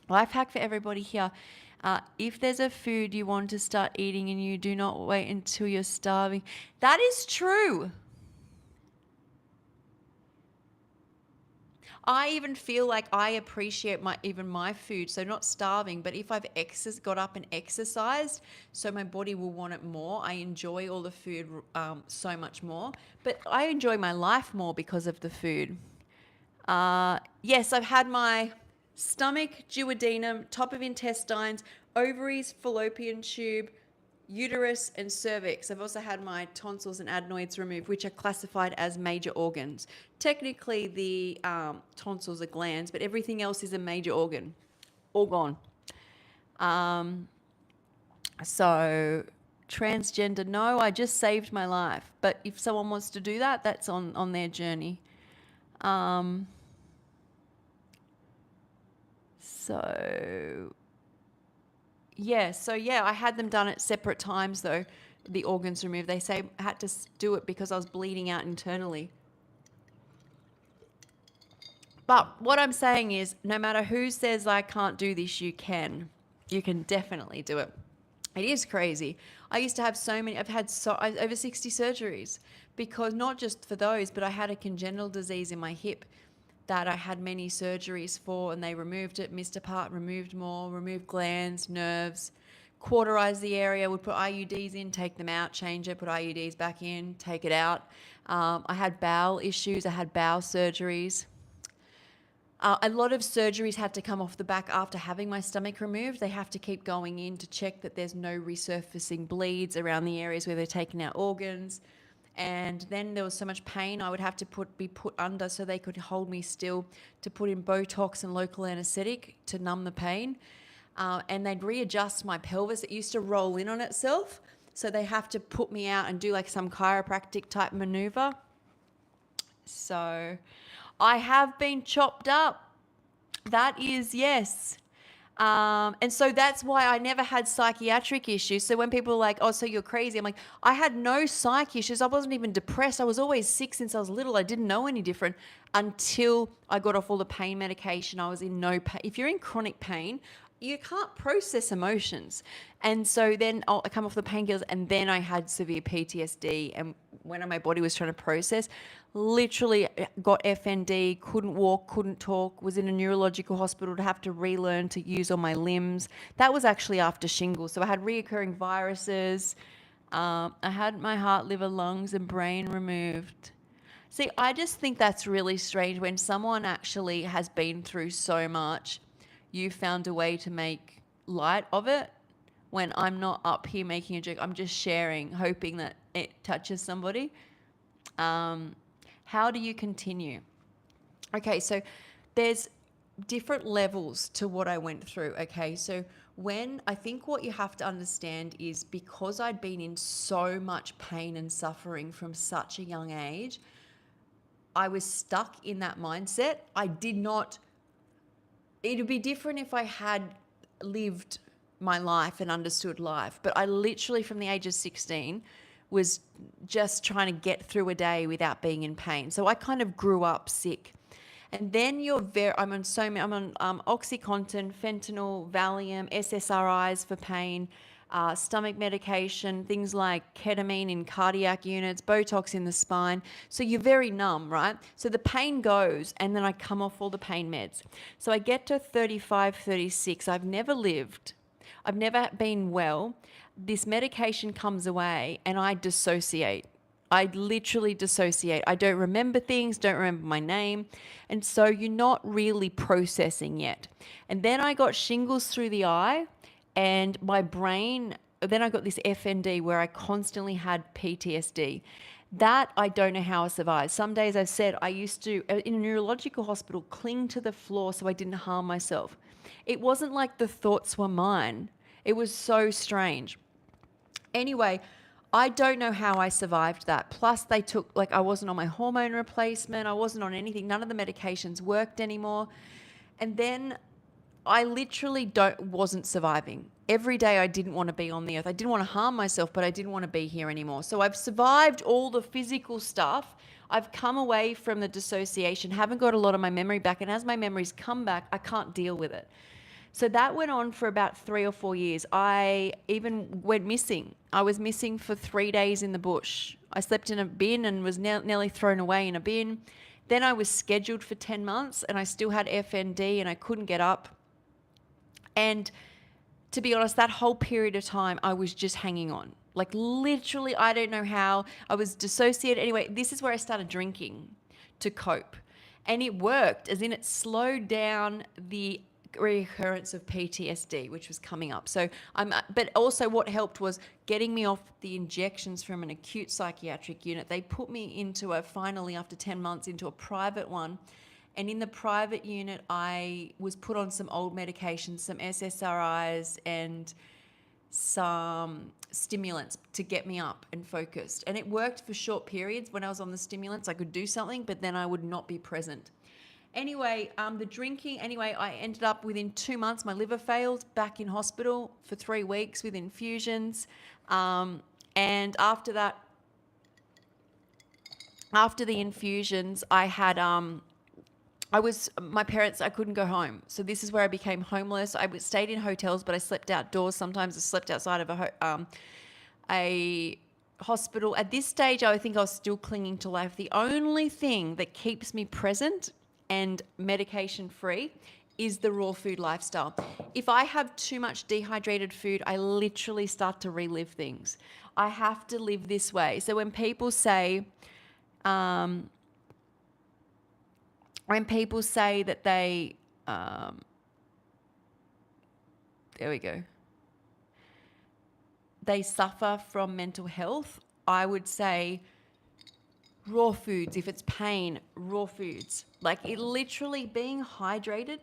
Life hack for everybody here. If there's a food you want to start eating and you do not wait until you're starving, that is true. I even feel like I appreciate my food. So not starving, but if I've got up and exercised, so my body will want it more. I enjoy all the food so much more, but I enjoy my life more because of the food. Yes, I've had my stomach, duodenum, top of intestines, ovaries, fallopian tube, uterus, and cervix. I've also had my tonsils and adenoids removed, which are classified as major organs. Technically, the tonsils are glands, but everything else is a major organ. All gone. So transgender, no, I just saved my life. But if someone wants to do that, that's on their journey. So yeah, I had them done at separate times though, the organs removed. They say I had to do it because I was bleeding out internally. But what I'm saying is, no matter who says I can't do this, you can. You can definitely do it. It is crazy. I used to have so many, I've had over 60 surgeries because not just for those, but I had a congenital disease in my hip that I had many surgeries for, and they removed it, missed a part, removed more, removed glands, nerves, cauterized the area, would put IUDs in, take them out, change it, put IUDs back in, take it out. I had bowel issues. I had bowel surgeries. A lot of surgeries had to come off the back after having my stomach removed. They have to keep going in to check that there's no resurfacing bleeds around the areas where they're taking out organs. And then there was so much pain, I would have to be put under so they could hold me still, to put in Botox and local anesthetic to numb the pain. And they'd readjust my pelvis. It used to roll in on itself. So they have to put me out and do like some chiropractic type maneuver. So I have been chopped up. That is, yes. And so that's why I never had psychiatric issues. So when people are like, oh, so you're crazy, I'm like, I had no psych issues. I wasn't even depressed. I was always sick since I was little. I didn't know any different until I got off all the pain medication. I was in no pain. If you're in chronic pain, you can't process emotions. And so then I come off the painkillers, and then I had severe PTSD. And when my body was trying to process, literally got FND, couldn't walk, couldn't talk, was in a neurological hospital to have to relearn to use all my limbs. That was actually after shingles. So I had reoccurring viruses. I had my heart, liver, lungs, and brain removed. See, I just think that's really strange when someone actually has been through so much, you found a way to make light of it. When I'm not up here making a joke, I'm just sharing, hoping that it touches somebody. How do you continue? Okay, so there's different levels to what I went through. Okay, so I think what you have to understand is, because I'd been in so much pain and suffering from such a young age, I was stuck in that mindset. It'd be different if I had lived my life and understood life, but I literally from the age of 16 was just trying to get through a day without being in pain. So I kind of grew up sick. And then I'm on OxyContin, fentanyl, Valium, SSRIs for pain, stomach medication, things like ketamine in cardiac units, Botox in the spine. So you're very numb, right? So the pain goes, and then I come off all the pain meds. So I get to 35, 36. I've never lived. I've never been well. This medication comes away and I dissociate. I literally dissociate. I don't remember things, don't remember my name. And so you're not really processing yet. And then I got shingles through the eye, and my brain, then I got this FND where I constantly had PTSD. That I don't know how I survived. Some days I've said I used to, in a neurological hospital, cling to the floor so I didn't harm myself. It wasn't like the thoughts were mine. It was so strange. Anyway, I don't know how I survived that. Plus they took, I wasn't on my hormone replacement. I wasn't on anything. None of the medications worked anymore. And then I literally wasn't surviving. Every day I didn't want to be on the earth. I didn't want to harm myself, but I didn't want to be here anymore. So I've survived all the physical stuff. I've come away from the dissociation, haven't got a lot of my memory back. And as my memories come back, I can't deal with it. So that went on for about 3 or 4 years. I even went missing. I was missing for 3 days in the bush. I slept in a bin and was nearly thrown away in a bin. Then I was scheduled for 10 months and I still had FND and I couldn't get up. And to be honest, that whole period of time, I was just hanging on. Like literally, I don't know how. I was dissociated. Anyway, this is where I started drinking to cope. And it worked, as in it slowed down the recurrence of PTSD, which was coming up. So but also what helped was getting me off the injections from an acute psychiatric unit. They put me finally after 10 months into a private one. And in the private unit, I was put on some old medications, some SSRIs and some stimulants to get me up and focused. And it worked for short periods. When I was on the stimulants, I could do something, but then I would not be present. Anyway, the drinking, I ended up within 2 months, my liver failed, back in hospital for 3 weeks with infusions. And after that, after the infusions, I had, my parents, I couldn't go home. So this is where I became homeless. I stayed in hotels, but I slept outdoors. Sometimes I slept outside of a hospital. At this stage, I think I was still clinging to life. The only thing that keeps me present and medication free is the raw food lifestyle. If I have too much dehydrated food, I literally start to relive things. I have to live this way. So when people say, that they, there we go, they suffer from mental health, I would say raw foods. If it's pain, raw foods. Like it literally being hydrated,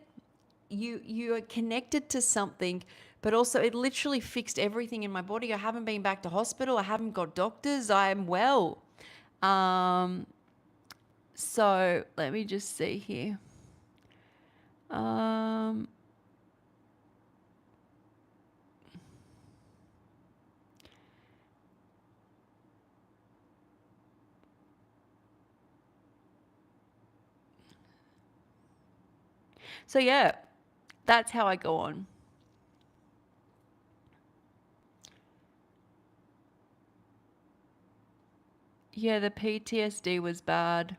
you are connected to something, but also it literally fixed everything in my body. I haven't been back to hospital. I haven't got doctors. I am well. So let me just see here. So yeah, that's how I go on. Yeah, the PTSD was bad.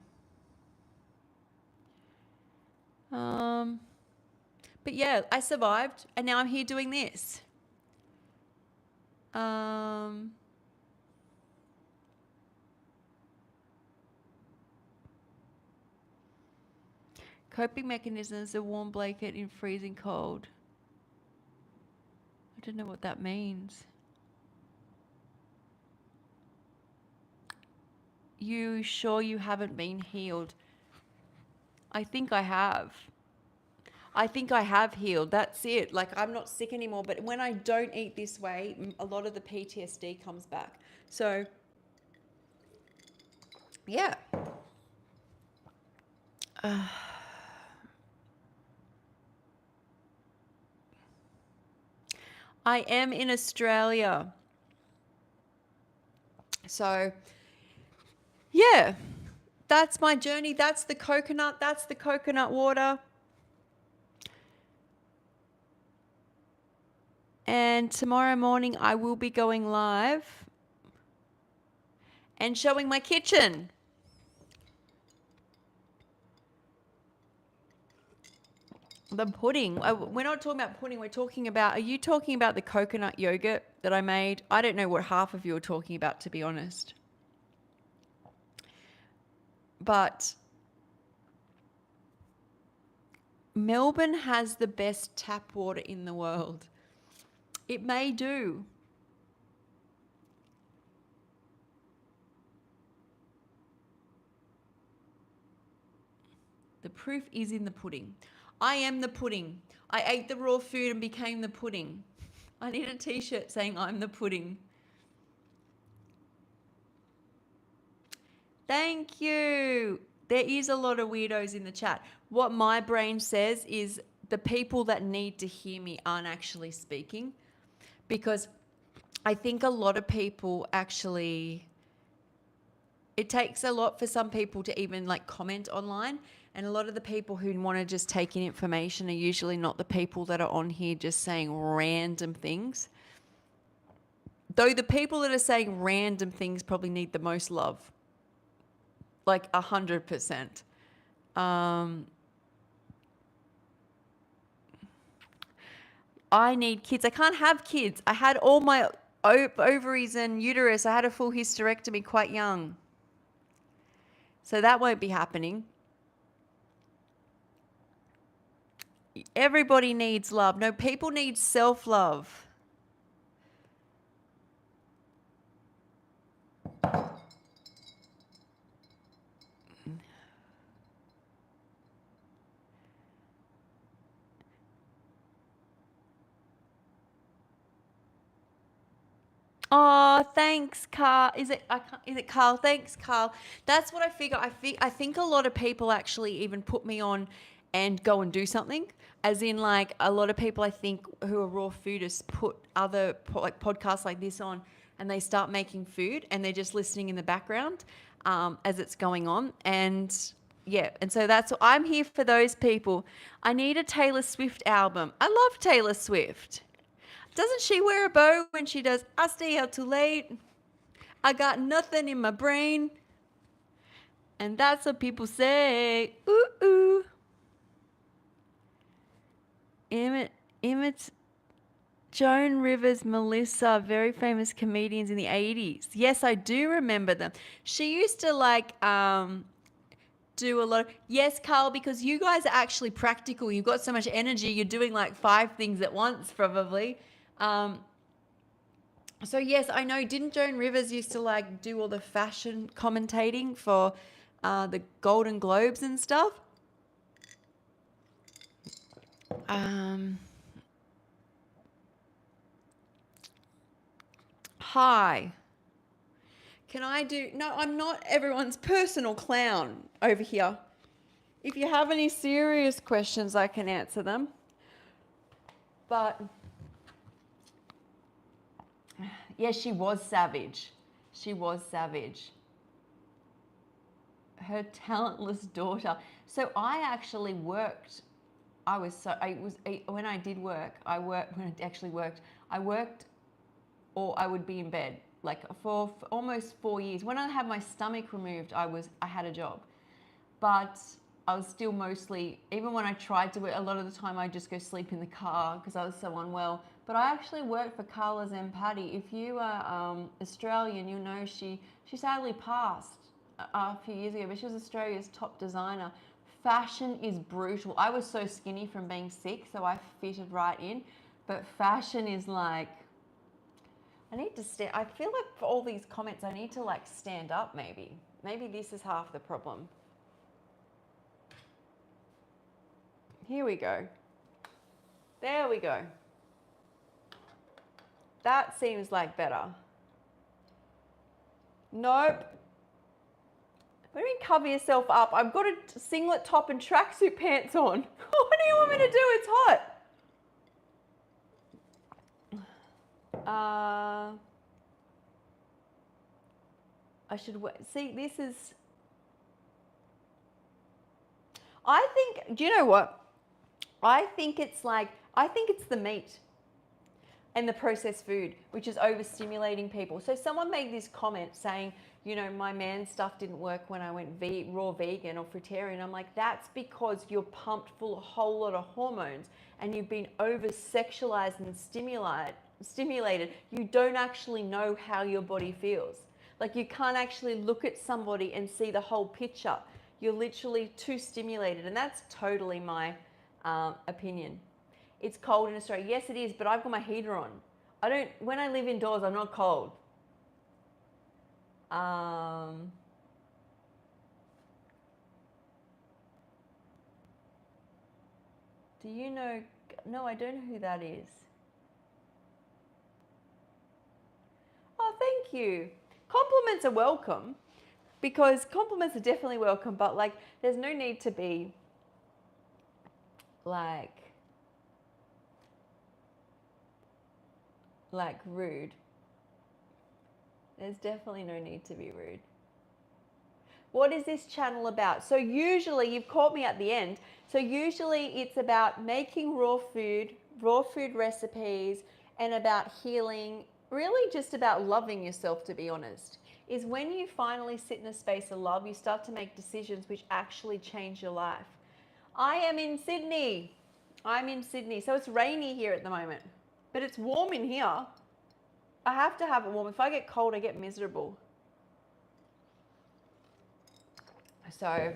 But yeah, I survived and now I'm here doing this. Coping mechanisms, a warm blanket in freezing cold. I don't know what that means. You sure you haven't been healed? I think I have. I think I have healed. That's it. Like I'm not sick anymore. But when I don't eat this way, a lot of the PTSD comes back. So, yeah. I am in Australia. So, yeah, that's my journey. That's the coconut. That's the coconut water. And tomorrow morning, I will be going live and showing my kitchen. The pudding. We're not talking about pudding. We're talking about, are you talking about the coconut yogurt that I made? I don't know what half of you are talking about, to be honest. But Melbourne has the best tap water in the world. It may do. The proof is in the pudding. I am the pudding. I ate the raw food and became the pudding. I need a t-shirt saying I'm the pudding. Thank you. There is a lot of weirdos in the chat. What my brain says is the people that need to hear me aren't actually speaking, because I think a lot of people actually, it takes a lot for some people to even like comment online. And a lot of the people who want to just take in information are usually not the people that are on here just saying random things. Though the people that are saying random things probably need the most love. Like 100%. Um, I need kids. I can't have kids. I had all my ovaries and uterus. I had a full hysterectomy quite young. So that won't be happening. Everybody needs love. No, people need self-love. Oh, thanks, Carl. Is it Carl? Thanks, Carl. That's what I figure. I think a lot of people actually even put me on and go and do something. As in, like, a lot of people I think who are raw foodists put other like podcasts like this on, and they start making food, and they're just listening in the background as it's going on. And yeah, and so I'm here for those people. I need a Taylor Swift album. I love Taylor Swift. Doesn't she wear a bow when she does, I stay out too late, I got nothing in my brain? And that's what people say. Ooh, ooh. Emmett, Joan Rivers, Melissa, very famous comedians in the 80s. Yes, I do remember them. She used to do a lot of, yes, Carl, because you guys are actually practical. You've got so much energy. You're doing like 5 things at once, probably. So yes, I know. Didn't Joan Rivers used to like do all the fashion commentating for the Golden Globes and stuff? Hi. Can I do? No, I'm not everyone's personal clown over here. If you have any serious questions, I can answer them. But yes, she was savage. She was savage. Her talentless daughter. So I actually worked. When I did work, when I actually worked, I worked or I would be in bed like for almost 4 years. When I had my stomach removed, I had a job. But I was still mostly, even when I tried to work, a lot of the time I just go sleep in the car because I was so unwell. But I actually worked for Carla Zampatti. If you are Australian, you'll know she sadly passed a few years ago, but she was Australia's top designer. Fashion is brutal. I was so skinny from being sick, so I fitted right in. But fashion is like, I need to stand. I feel like for all these comments, I need to like stand up maybe. Maybe this is half the problem. Here we go. There we go. That seems like better. Nope. What do you mean cover yourself up? I've got a singlet top and tracksuit pants on. What do you want me to do? It's hot. I should see. This is. I think. Do you know what? I think it's the meat and the processed food, which is overstimulating people. So someone made this comment saying, you know, my man stuff didn't work when I went raw vegan or fruitarian. I'm like, that's because you're pumped full of a whole lot of hormones and you've been over-sexualized and stimulated. You don't actually know how your body feels. Like you can't actually look at somebody and see the whole picture. You're literally too stimulated, and that's totally my opinion. It's cold in Australia. Yes, it is, but I've got my heater on. When I live indoors, I'm not cold. Do you know? No, I don't know who that is. Oh, thank you. Compliments are welcome, because compliments are definitely welcome, but like there's no need to be like rude. There's definitely no need to be rude. What is this channel about? So usually, you've caught me at the end. So usually it's about making raw food recipes, and about healing, really just about loving yourself, to be honest. is when you finally sit in a space of love, you start to make decisions which actually change your life. I am in Sydney. I'm in Sydney. So it's rainy here at the moment, but it's warm in here. I have to have it warm. If I get cold, I get miserable. So,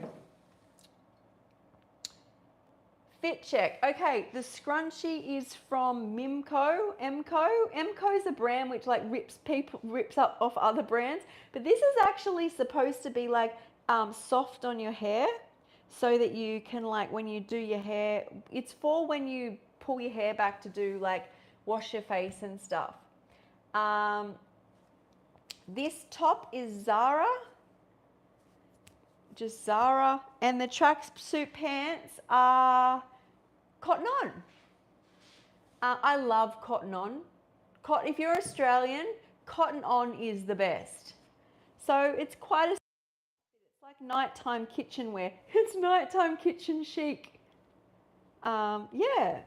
fit check. Okay, the scrunchie is from Mimco. Emco is a brand which like rips up off other brands, but this is actually supposed to be like soft on your hair, so that you can, like, when you do your hair, it's for when you pull your hair back to do like wash your face and stuff. This top is Zara. Just Zara, and the tracksuit pants are Cotton On. I love Cotton On. If you're Australian, Cotton On is the best. So it's quite it's like nighttime kitchen wear. It's nighttime kitchen chic. Yeah.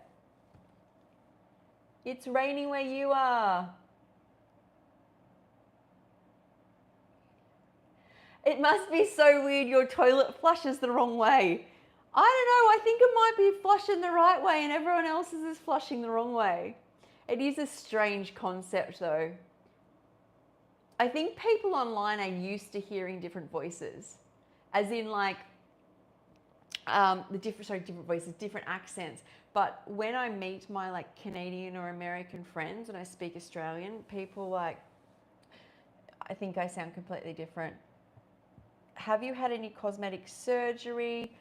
It's raining where you are. It must be so weird your toilet flushes the wrong way. I don't know, I think it might be flushing the right way and everyone else's is flushing the wrong way. It is a strange concept though. I think people online are used to hearing different voices. As in like, different voices, different accents. But when I meet my like Canadian or American friends and I speak Australian, people like, I think I sound completely different. Have you had any cosmetic surgery?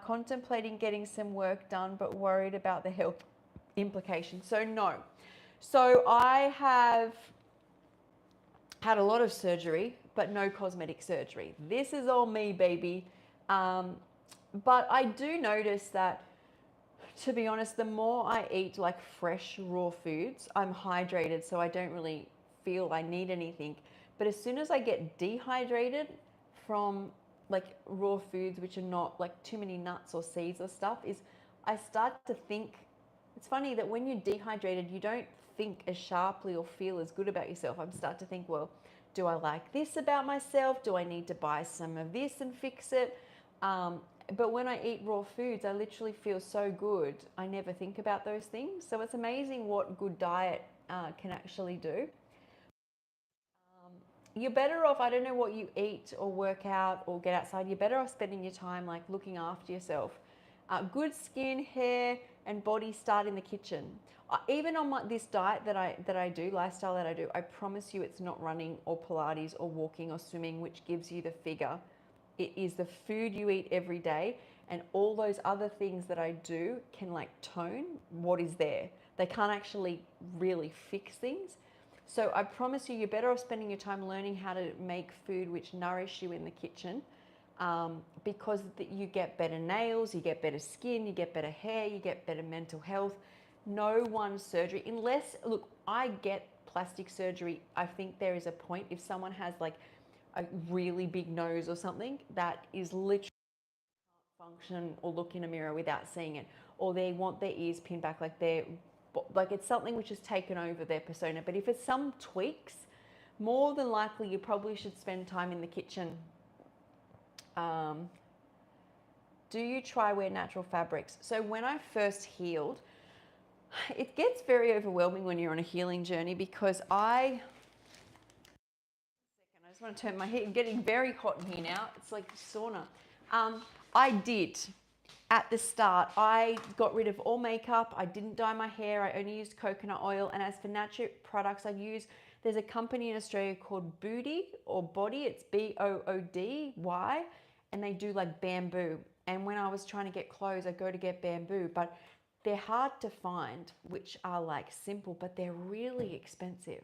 Contemplating getting some work done, but worried about the health implications. So no. So I have had a lot of surgery, but no cosmetic surgery. This is all me, baby. But I do notice that, to be honest, the more I eat like fresh raw foods, I'm hydrated, so I don't really feel I need anything. But as soon as I get dehydrated from like raw foods, which are not like too many nuts or seeds or stuff, is I start to think, it's funny that when you're dehydrated, you don't think as sharply or feel as good about yourself. I'm start to think, well, do I like this about myself? Do I need to buy some of this and fix it? But when I eat raw foods, I literally feel so good. I never think about those things. So it's amazing what good diet can actually do. You're better off, I don't know what you eat or work out or get outside, you're better off spending your time like looking after yourself. Good skin, hair and body start in the kitchen. Even on this diet that I do, lifestyle that I do, I promise you it's not running or Pilates or walking or swimming which gives you the figure. It is the food you eat every day, and all those other things that I do can like tone what is there. They can't actually really fix things. So I promise you, you're better off spending your time learning how to make food which nourish you in the kitchen, because you get better nails, you get better skin, you get better hair, you get better mental health. No one surgery, unless, look, I get plastic surgery. I think there is a point if someone has like a really big nose or something that is literally function or look in a mirror without seeing it, or they want their ears pinned back, like it's something which has taken over their persona. But if it's some tweaks, more than likely you probably should spend time in the kitchen. Do you try wear natural fabrics? So when I first healed, it gets very overwhelming when you're on a healing journey, because I just want to turn my heat, getting very hot in here now. It's like sauna. I did. At the start, I got rid of all makeup. I didn't dye my hair. I only used coconut oil. And as for natural products, there's a company in Australia called Booty or Body. It's Boody, and they do like bamboo. And when I was trying to get clothes, I go to get bamboo, but they're hard to find, which are like simple, but they're really expensive.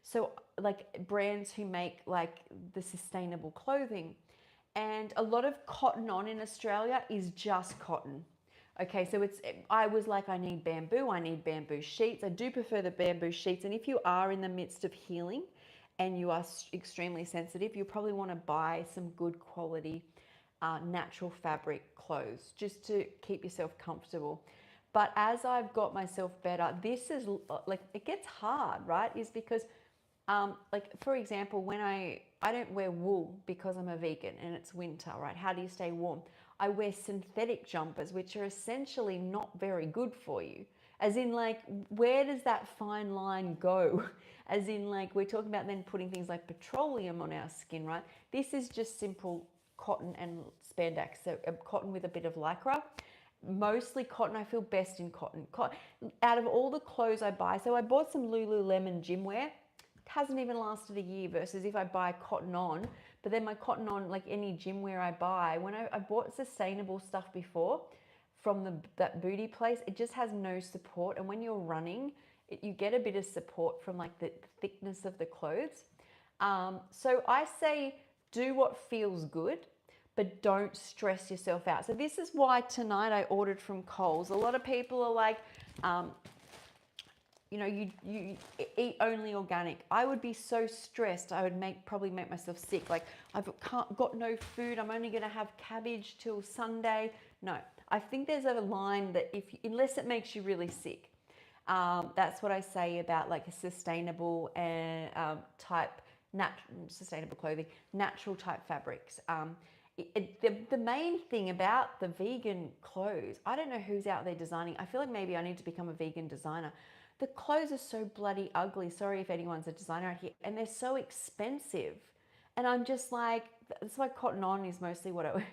So like brands who make like the sustainable clothing, and a lot of Cotton On in Australia is just cotton. Okay, so I was like, I need bamboo sheets. I do prefer the bamboo sheets. And if you are in the midst of healing and you are extremely sensitive, you probably want to buy some good quality natural fabric clothes just to keep yourself comfortable. But as I've got myself better, this is like, it gets hard, right? Is because Like for example, when I don't wear wool because I'm a vegan and it's winter, right? How do you stay warm? I wear synthetic jumpers, which are essentially not very good for you. As in, like, where does that fine line go? As in, like, we're talking about then putting things like petroleum on our skin, right? This is just simple cotton and spandex, so cotton with a bit of lycra. Mostly cotton. I feel best in cotton. Out of all the clothes I buy, so I bought some Lululemon gym wear. It hasn't even lasted a year versus if I buy cotton on. But then my cotton on, like any gym wear I buy, when I bought sustainable stuff before from that booty place, it just has no support. And when you're running, you get a bit of support from like the thickness of the clothes. So I say do what feels good, but don't stress yourself out. So this is why tonight I ordered from Coles. A lot of people are like, you know, you eat only organic. I would be so stressed. I would probably make myself sick. Like I've got no food. I'm only going to have cabbage till Sunday. No, I think there's a line that unless it makes you really sick, that's what I say about like a sustainable type, sustainable clothing, natural type fabrics. The main thing about the vegan clothes, I don't know who's out there designing. I feel like maybe I need to become a vegan designer. The clothes are so bloody ugly. Sorry if anyone's a designer out here. And they're so expensive. And I'm just like, that's why cotton on is mostly what I wear.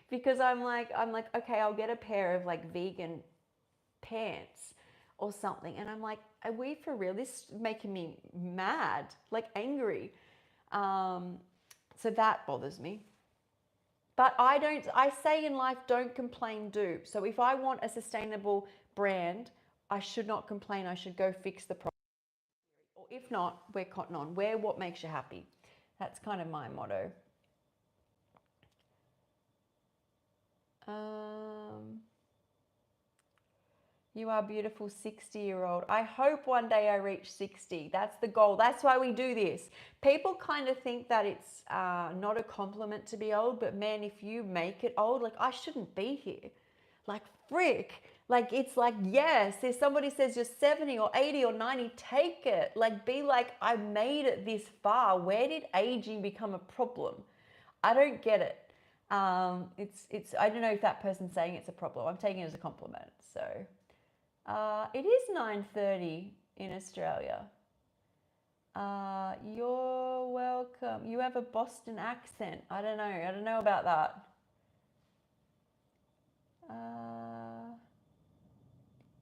Because I'm like, okay, I'll get a pair of like vegan pants or something. And I'm like, are we for real? This is making me mad, like angry. So that bothers me. But I say in life, don't complain, do. So if I want a sustainable brand, I should not complain. I should go fix the problem. Or if not, wear cotton on. Wear what makes you happy. That's kind of my motto. You are beautiful, 60-year-old. I hope one day I reach 60. That's the goal. That's why we do this. People kind of think that it's not a compliment to be old, but man, if you make it old, like I shouldn't be here. Like frick. Like it's like, yes, if somebody says you're 70 or 80 or 90, take it. Like be like, I made it this far. Where did aging become a problem? I don't get it. I don't know if that person's saying it's a problem. I'm taking it as a compliment. So. It is 9:30 in Australia. You're welcome. You have a Boston accent. I don't know. I don't know about that.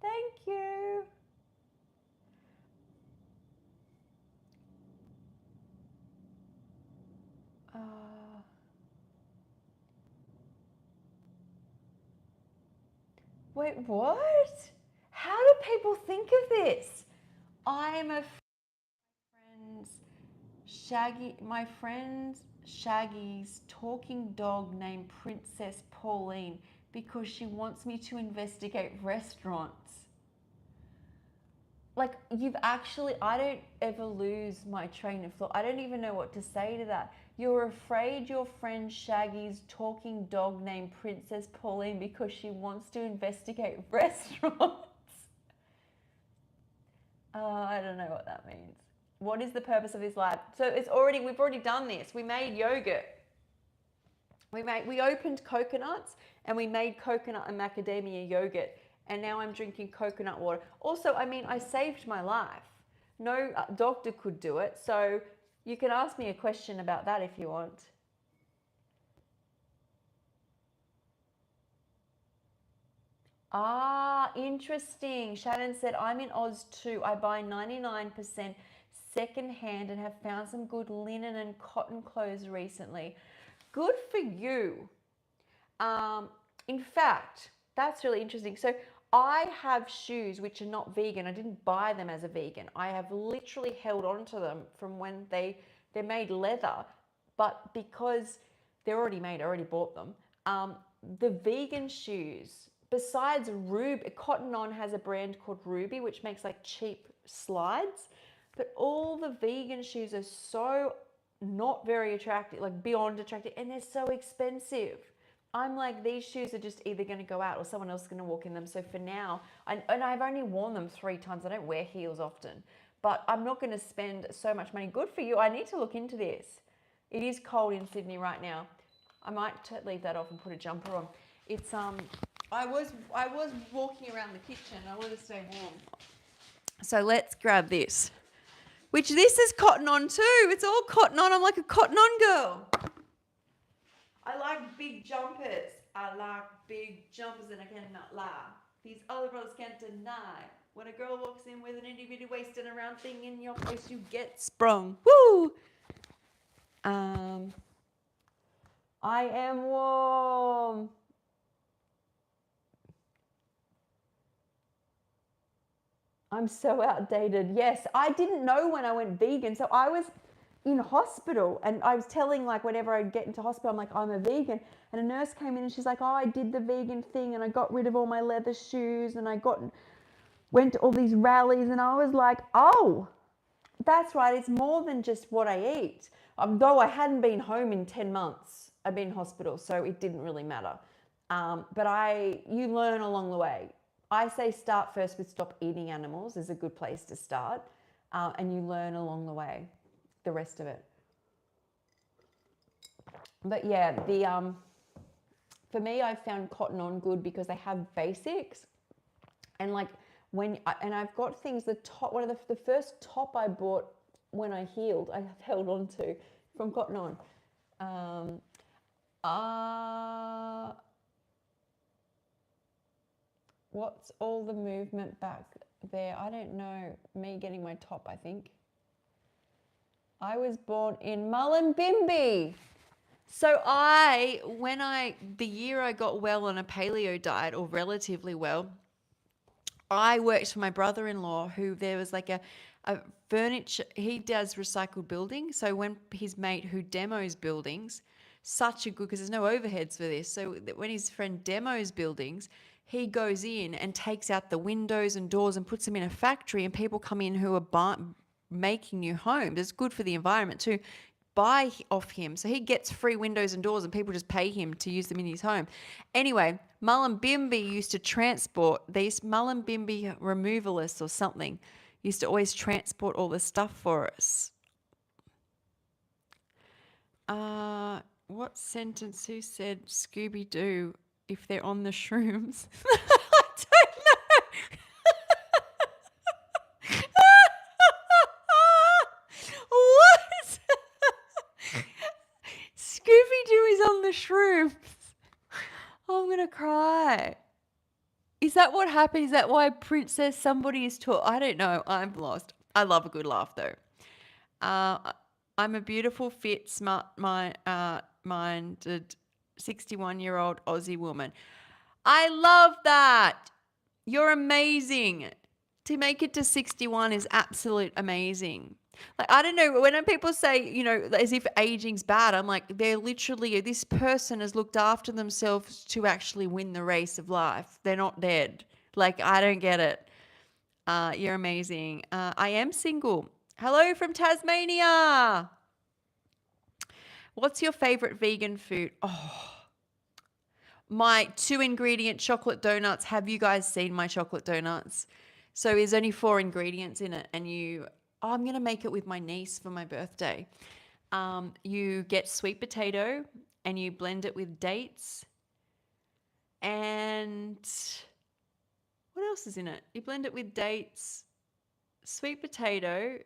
Thank you. Wait, what? How do people think of this? I'm a friend's my friend Shaggy's talking dog named Princess Pauline because she wants me to investigate restaurants. Like I don't ever lose my train of thought. I don't even know what to say to that. You're afraid your friend Shaggy's talking dog named Princess Pauline because she wants to investigate restaurants. I don't know what that means. What is the purpose of this live? So we've already done this. We made yogurt. We opened coconuts and we made coconut and macadamia yogurt. And now I'm drinking coconut water. Also, I mean, I saved my life. No doctor could do it. So you can ask me a question about that if you want. Ah, interesting. Shannon said, I'm in Oz too. I buy 99% secondhand and have found some good linen and cotton clothes recently. Good for you. In fact, that's really interesting. So I have shoes which are not vegan. I didn't buy them as a vegan. I have literally held on to them from when they're made leather, but because they're already made, I already bought them. The vegan shoes, besides Ruby, Cotton On has a brand called Ruby, which makes like cheap slides, but all the vegan shoes are so not very attractive, like beyond attractive, and they're so expensive. I'm like, these shoes are just either going to go out or someone else is going to walk in them. So for now, and I've only worn them 3 times. I don't wear heels often. but I'm not going to spend so much money. Good for you. I need to look into this. It is cold in Sydney right now. I might leave that off and put a jumper on. It's I was walking around the kitchen. I want to stay warm. So let's grab this. Which this is cotton on too. It's all cotton on. I'm like a cotton on girl. I like big jumpers. I like big jumpers and I cannot lie. These other brothers can't deny. When a girl walks in with an itty bitty waist and a round thing in your face, you get sprung. Woo! I am warm. I'm so outdated. Yes, I didn't know when I went vegan. So I was in hospital and I was telling, like, whenever I'd get into hospital, I'm like, I'm a vegan. And a nurse came in and she's like, oh, I did the vegan thing and I got rid of all my leather shoes and went to all these rallies. And I was like, oh, that's right. It's more than just what I eat. Though I hadn't been home in 10 months. I'd been in hospital, so it didn't really matter. But you learn along the way. I say start first with stop eating animals is a good place to start. And you learn along the way, the rest of it. But yeah, for me, I found Cotton On good because they have basics. And like and I've got things, one of the first top I bought when I healed, I held on to from Cotton On. What's all the movement back there? I don't know. Me getting my top, I think. I was born in Mullumbimby. So the year I got well on a paleo diet, or relatively well, I worked for my brother-in-law who there was like a furniture, he does recycled building. So when his mate who demos buildings, because there's no overheads for this. So when his friend demos buildings, he goes in and takes out the windows and doors and puts them in a factory, and people come in who are making new homes. It's good for the environment too. Buy off him. So he gets free windows and doors and people just pay him to use them in his home. Anyway, Mullumbimby used to transport, these Mullumbimby removalists or something, used to always transport all the stuff for us. What sentence? Who said Scooby-Doo if they're on the shrooms? I don't know. What? Scooby-Doo is on the shrooms. Oh, I'm going to cry. Is that what happened? Is that why Princess somebody is taught? I don't know. I'm lost. I love a good laugh though. I'm a beautiful, fit, smart, minded 61-year-old Aussie woman. I love that. You're amazing. To make it to 61 is absolute amazing. Like, I don't know, when people say, as if aging's bad, I'm like, they're literally, this person has looked after themselves to actually win the race of life. They're not dead. Like, I don't get it. You're amazing. I am single. Hello from Tasmania. What's your favorite vegan food? Oh, my 2-ingredient chocolate donuts. Have you guys seen my chocolate donuts? So there's only 4 ingredients in it, and I'm going to make it with my niece for my birthday. You get sweet potato and you blend it with dates. And what else is in it? You blend it with dates, sweet potato,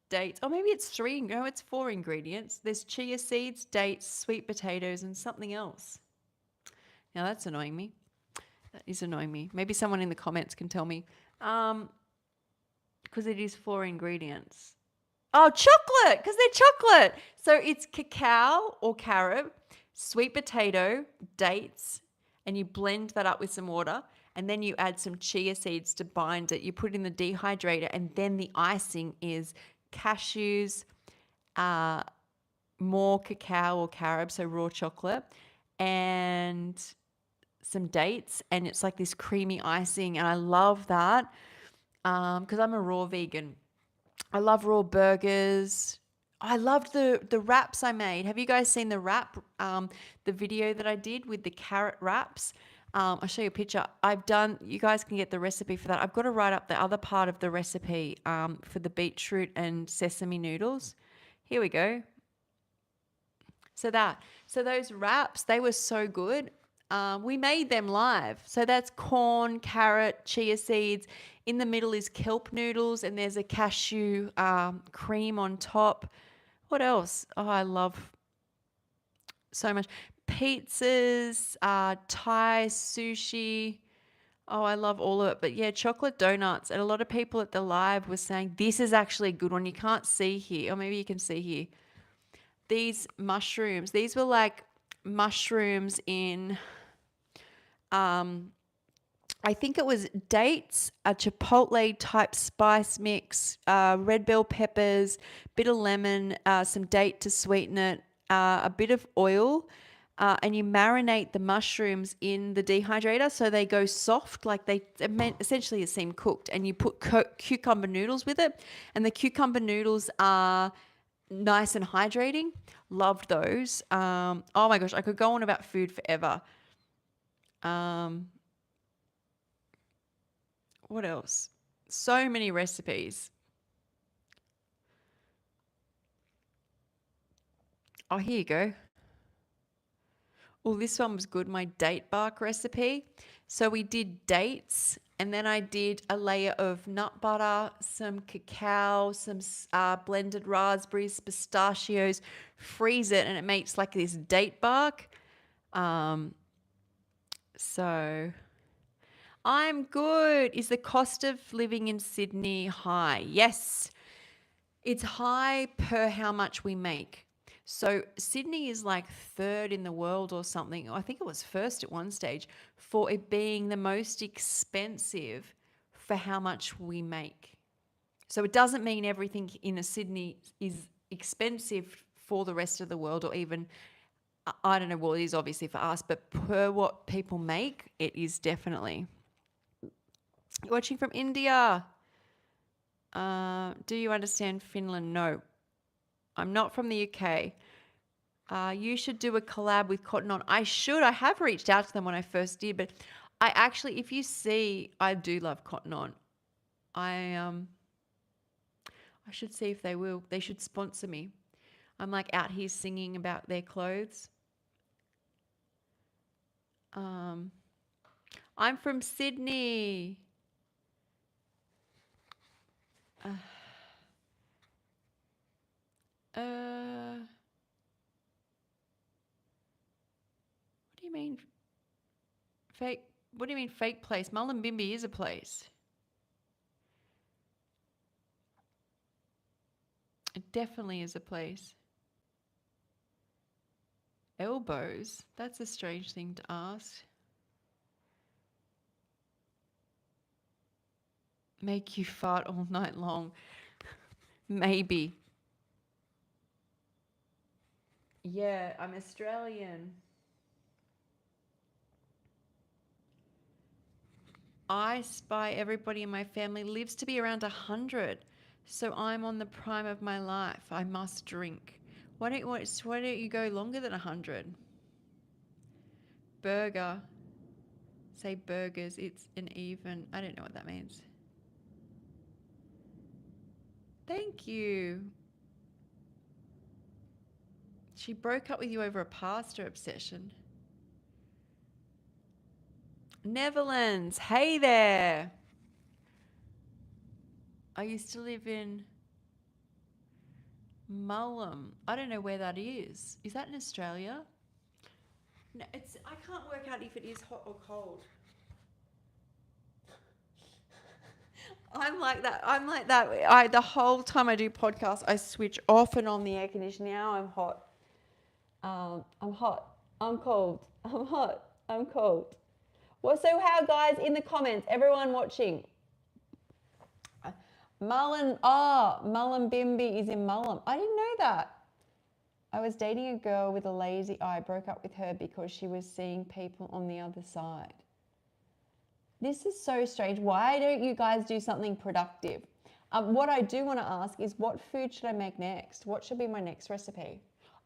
dates. Oh, maybe it's 3. No, it's 4 ingredients. There's chia seeds, dates, sweet potatoes, and something else. Now that's annoying me. That is annoying me. Maybe someone in the comments can tell me. Because it is 4 ingredients. Oh, chocolate, because they're chocolate. So it's cacao or carob, sweet potato, dates, and you blend that up with some water, and then you add some chia seeds to bind it. You put it in the dehydrator, and then the icing is cashews, more cacao or carob, so raw chocolate, and some dates, and it's like this creamy icing, and I love that. Because I'm a raw vegan. I love raw burgers. I loved the wraps I made. Have you guys seen the wrap, the video that I did with the carrot wraps? I'll show you a picture. You guys can get the recipe for that. I've got to write up the other part of the recipe for the beetroot and sesame noodles. Here we go. So those wraps, they were so good. We made them live. So that's corn, carrot, chia seeds. In the middle is kelp noodles, and there's a cashew cream on top. What else? Oh, I love so much. Pizzas, Thai sushi. Oh, I love all of it. But yeah, chocolate donuts. And a lot of people at the live were saying this is actually a good one. You can't see here, or maybe you can see here. These mushrooms. These were like mushrooms in I think it was dates, a chipotle type spice mix, red bell peppers, bit of lemon, some date to sweeten it, a bit of oil, and you marinate the mushrooms in the dehydrator so they go soft, like they essentially seem cooked. And you put cucumber noodles with it, and the cucumber noodles are nice and hydrating. Loved those. Oh my gosh, I could go on about food forever. What else? So many recipes. Oh, here you go. Oh, this one was good. My date bark recipe. So we did dates, and then I did a layer of nut butter, some cacao, some blended raspberries, pistachios, freeze it, and it makes like this date bark. So I'm good. Is the cost of living in Sydney high? Yes. It's high per how much we make. So Sydney is like third in the world or something. I think it was first at one stage for it being the most expensive for how much we make. So it doesn't mean everything in a Sydney is expensive for the rest of the world, or even, I don't know, well, it is obviously for us, but per what people make, it is definitely. Watching from India. Do you understand Finland? No. I'm not from the UK. You should do a collab with Cotton On. I should. I have reached out to them when I first did, but I actually, if you see, I do love Cotton On. I should see if they will. They should sponsor me. I'm like out here singing about their clothes. I'm from Sydney. What do you mean fake? What do you mean fake place? Mullumbimby is a place. It definitely is a place. Elbows? That's a strange thing to ask. Make you fart all night long. Maybe. Yeah, I'm Australian. I spy everybody in my family lives to be around 100. So I'm on the prime of my life. I must drink. Why don't you go longer than 100? Burger. Say burgers. It's an even. I don't know what that means. Thank you. She broke up with you over a pasta obsession. Netherlands. Hey there. I used to live in Mullum. I don't know where that is. Is that in Australia? No, I can't work out if it is hot or cold. I'm like that. The whole time I do podcasts, I switch off and on the air conditioner. Now I'm hot. I'm hot. I'm cold. I'm hot. I'm cold. Well, so how, guys, in the comments, everyone watching? Mullumbimby is in Mullum. I didn't know that. I was dating a girl with a lazy eye. Broke up with her because she was seeing people on the other side. This is so strange. Why don't you guys do something productive? What I do want to ask is, what food should I make next? What should be my next recipe?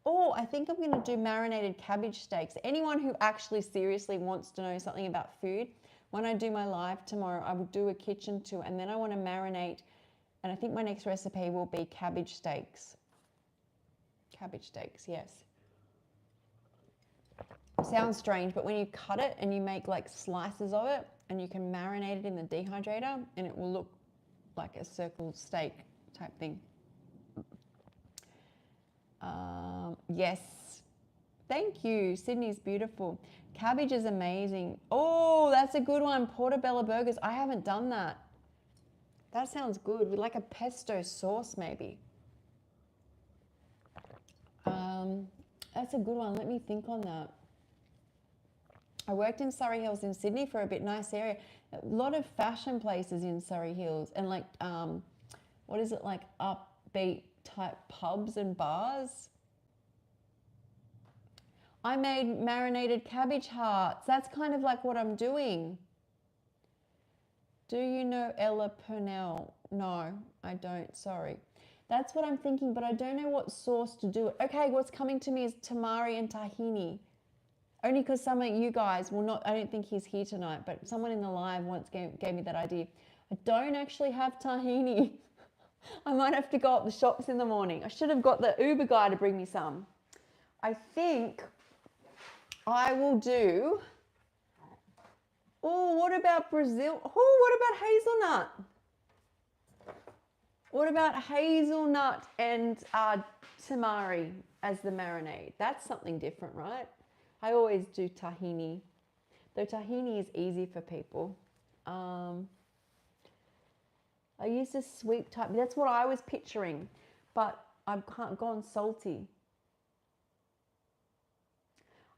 Oh, I think I'm going to do marinated cabbage steaks. Anyone who actually seriously wants to know something about food, when I do my live tomorrow, I will do a kitchen tour, and then I want to marinate, and I think my next recipe will be cabbage steaks. Cabbage steaks, yes. Sounds strange, but when you cut it and you make like slices of it, and you can marinate it in the dehydrator, and it will look like a circle steak type thing. Yes. Thank you. Sydney's beautiful. Cabbage is amazing. Oh, that's a good one. Portobello burgers. I haven't done that. That sounds good. With like a pesto sauce maybe. That's a good one. Let me think on that. I worked in Surrey Hills in Sydney for a bit. Nice area. A lot of fashion places in Surrey Hills, and like, what is it, like upbeat type pubs and bars. I made marinated cabbage hearts. That's kind of like what I'm doing. Do you know Ella Purnell? No, I don't. Sorry. That's what I'm thinking, but I don't know what sauce to do. Okay, what's coming to me is tamari and tahini. Only because some of you guys will not, I don't think he's here tonight, but someone in the live once gave me that idea. I don't actually have tahini. I might have to go up the shops in the morning. I should have got the Uber guy to bring me some. I think I will do, oh, what about Brazil? Oh, what about hazelnut? What about hazelnut and tamari as the marinade? That's something different, right? I always do tahini, though tahini is easy for people. I used a sweet type, that's what I was picturing, but I've gone salty.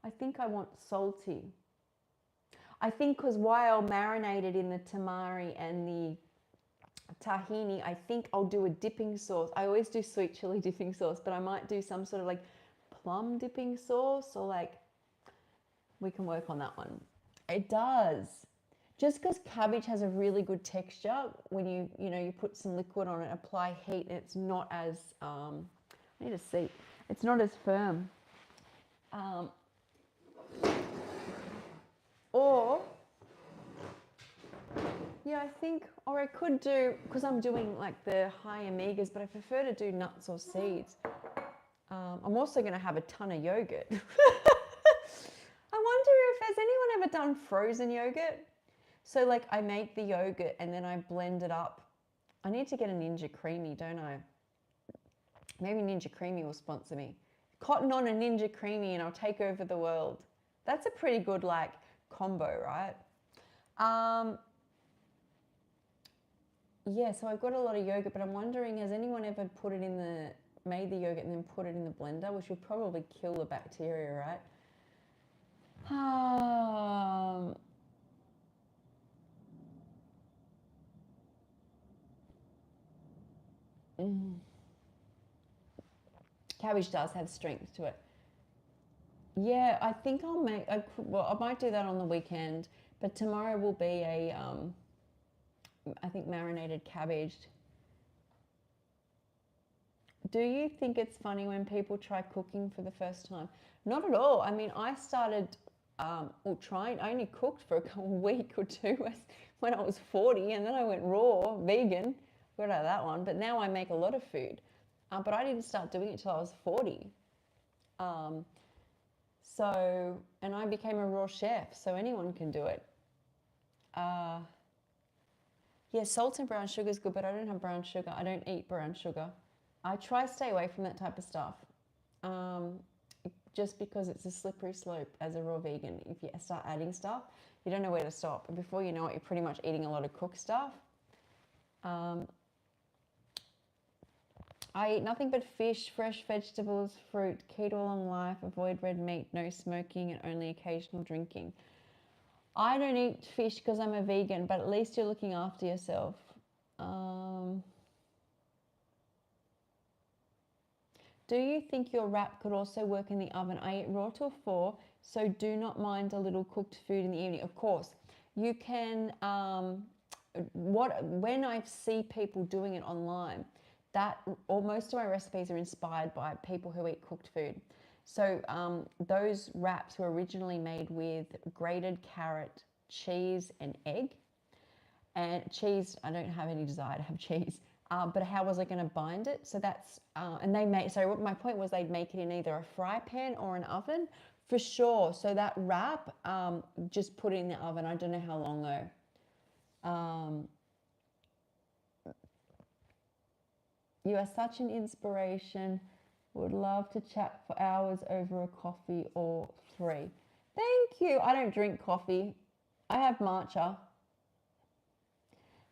I think I want salty. I think because while marinated in the tamari and the tahini, I think I'll do a dipping sauce. I always do sweet chili dipping sauce, but I might do some sort of like plum dipping sauce, or like, we can work on that one. It does. Just because cabbage has a really good texture when you put some liquid on it, apply heat, and it's not as, I need a seat. It's not as firm. Or, yeah, I think, or I could do, because I'm doing like the high omegas, but I prefer to do nuts or seeds. I'm also going to have a ton of yogurt. I wonder if, has anyone ever done frozen yogurt? So like I make the yogurt and then I blend it up. I need to get a Ninja Creamy, don't I? Maybe Ninja Creamy will sponsor me. Cotton on a Ninja Creamy and I'll take over the world. That's a pretty good like combo, right? Yeah, so I've got a lot of yogurt, but I'm wondering, has anyone ever made the yogurt and then put it in the blender, which would probably kill the bacteria, right? Cabbage does have strength to it. Yeah, I think I'll make, well, I might do that on the weekend, but tomorrow will be a, I think marinated cabbage. Do you think it's funny when people try cooking for the first time? Not at all. I mean, I started, I only cooked for a week or two when I was 40, and then I went raw, vegan, got out of that one, but now I make a lot of food. But I didn't start doing it till I was 40. And I became a raw chef, so anyone can do it. Yeah, salt and brown sugar is good, but I don't have brown sugar. I don't eat brown sugar. I try to stay away from that type of stuff, just because it's a slippery slope as a raw vegan. If you start adding stuff, you don't know where to stop. And before you know it, you're pretty much eating a lot of cooked stuff. I eat nothing but fish, fresh vegetables, fruit, keto long life, avoid red meat, no smoking, and only occasional drinking. I don't eat fish because I'm a vegan, but at least you're looking after yourself. Do you think your wrap could also work in the oven? I eat raw till 4, so do not mind a little cooked food in the evening. Of course, you can, when I see people doing it online, most of my recipes are inspired by people who eat cooked food. So those wraps were originally made with grated carrot, cheese, and egg. And cheese, I don't have any desire to have cheese, but how was I going to bind it? So that's, and they made, so what my point was they'd make it in either a fry pan or an oven for sure. So that wrap, just put it in the oven. I don't know how long though. You are such an inspiration. Would love to chat for hours over a coffee or 3. Thank you. I don't drink coffee. I have matcha.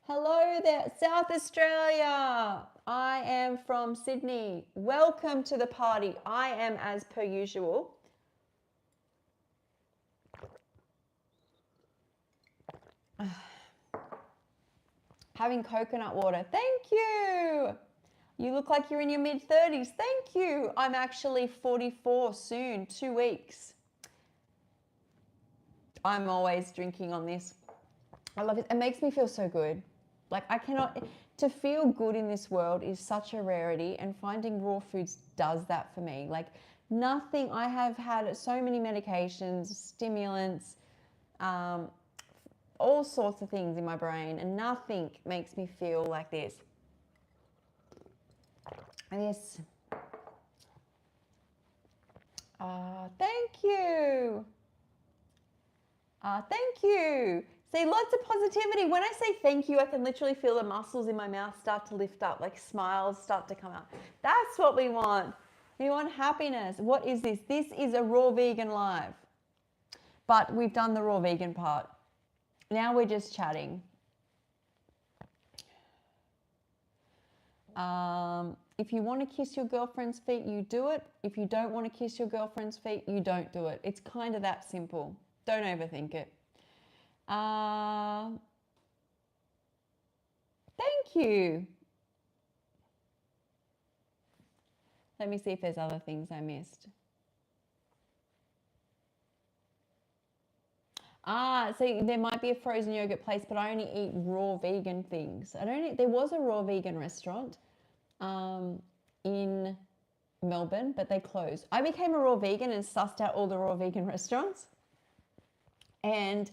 Hello there, South Australia. I am from Sydney. Welcome to the party. I am, as per usual, having coconut water. Thank you. You look like you're in your mid-30s. Thank you. I'm actually 44 soon, 2 weeks. I'm always drinking on this. I love it. It makes me feel so good. Like I cannot, to feel good in this world is such a rarity, and finding raw foods does that for me. Like nothing, I have had so many medications, stimulants, all sorts of things in my brain, and nothing makes me feel like this. Yes. Thank you. Thank you. See, lots of positivity. When I say thank you, I can literally feel the muscles in my mouth start to lift up, like smiles start to come out. That's what we want. We want happiness. What is this? This is a raw vegan live. But we've done the raw vegan part. Now we're just chatting. If you want to kiss your girlfriend's feet, you do it. If you don't want to kiss your girlfriend's feet, you don't do it. It's kind of that simple. Don't overthink it. Thank you. Let me see if there's other things I missed. So there might be a frozen yogurt place, but I only eat raw vegan things. There was a raw vegan restaurant in Melbourne, but they closed. I became a raw vegan and sussed out all the raw vegan restaurants. And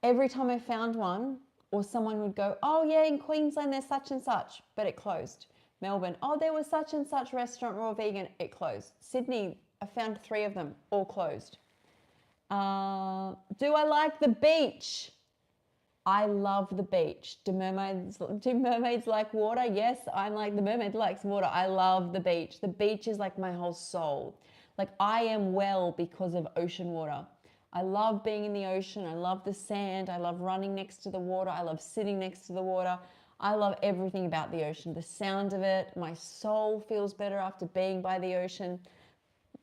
every time I found one, or someone would go, oh yeah, in Queensland there's such and such, but it closed. Melbourne, oh, there was such and such restaurant, raw vegan, it closed. Sydney, I found 3 of them, all closed. Do I like the beach? I love the beach. Do mermaids like water? Yes, I'm like the mermaid likes water. I love the beach. The beach is like my whole soul. Like I am well because of ocean water. I love being in the ocean. I love the sand. I love running next to the water. I love sitting next to the water. I love everything about the ocean. The sound of it. My soul feels better after being by the ocean.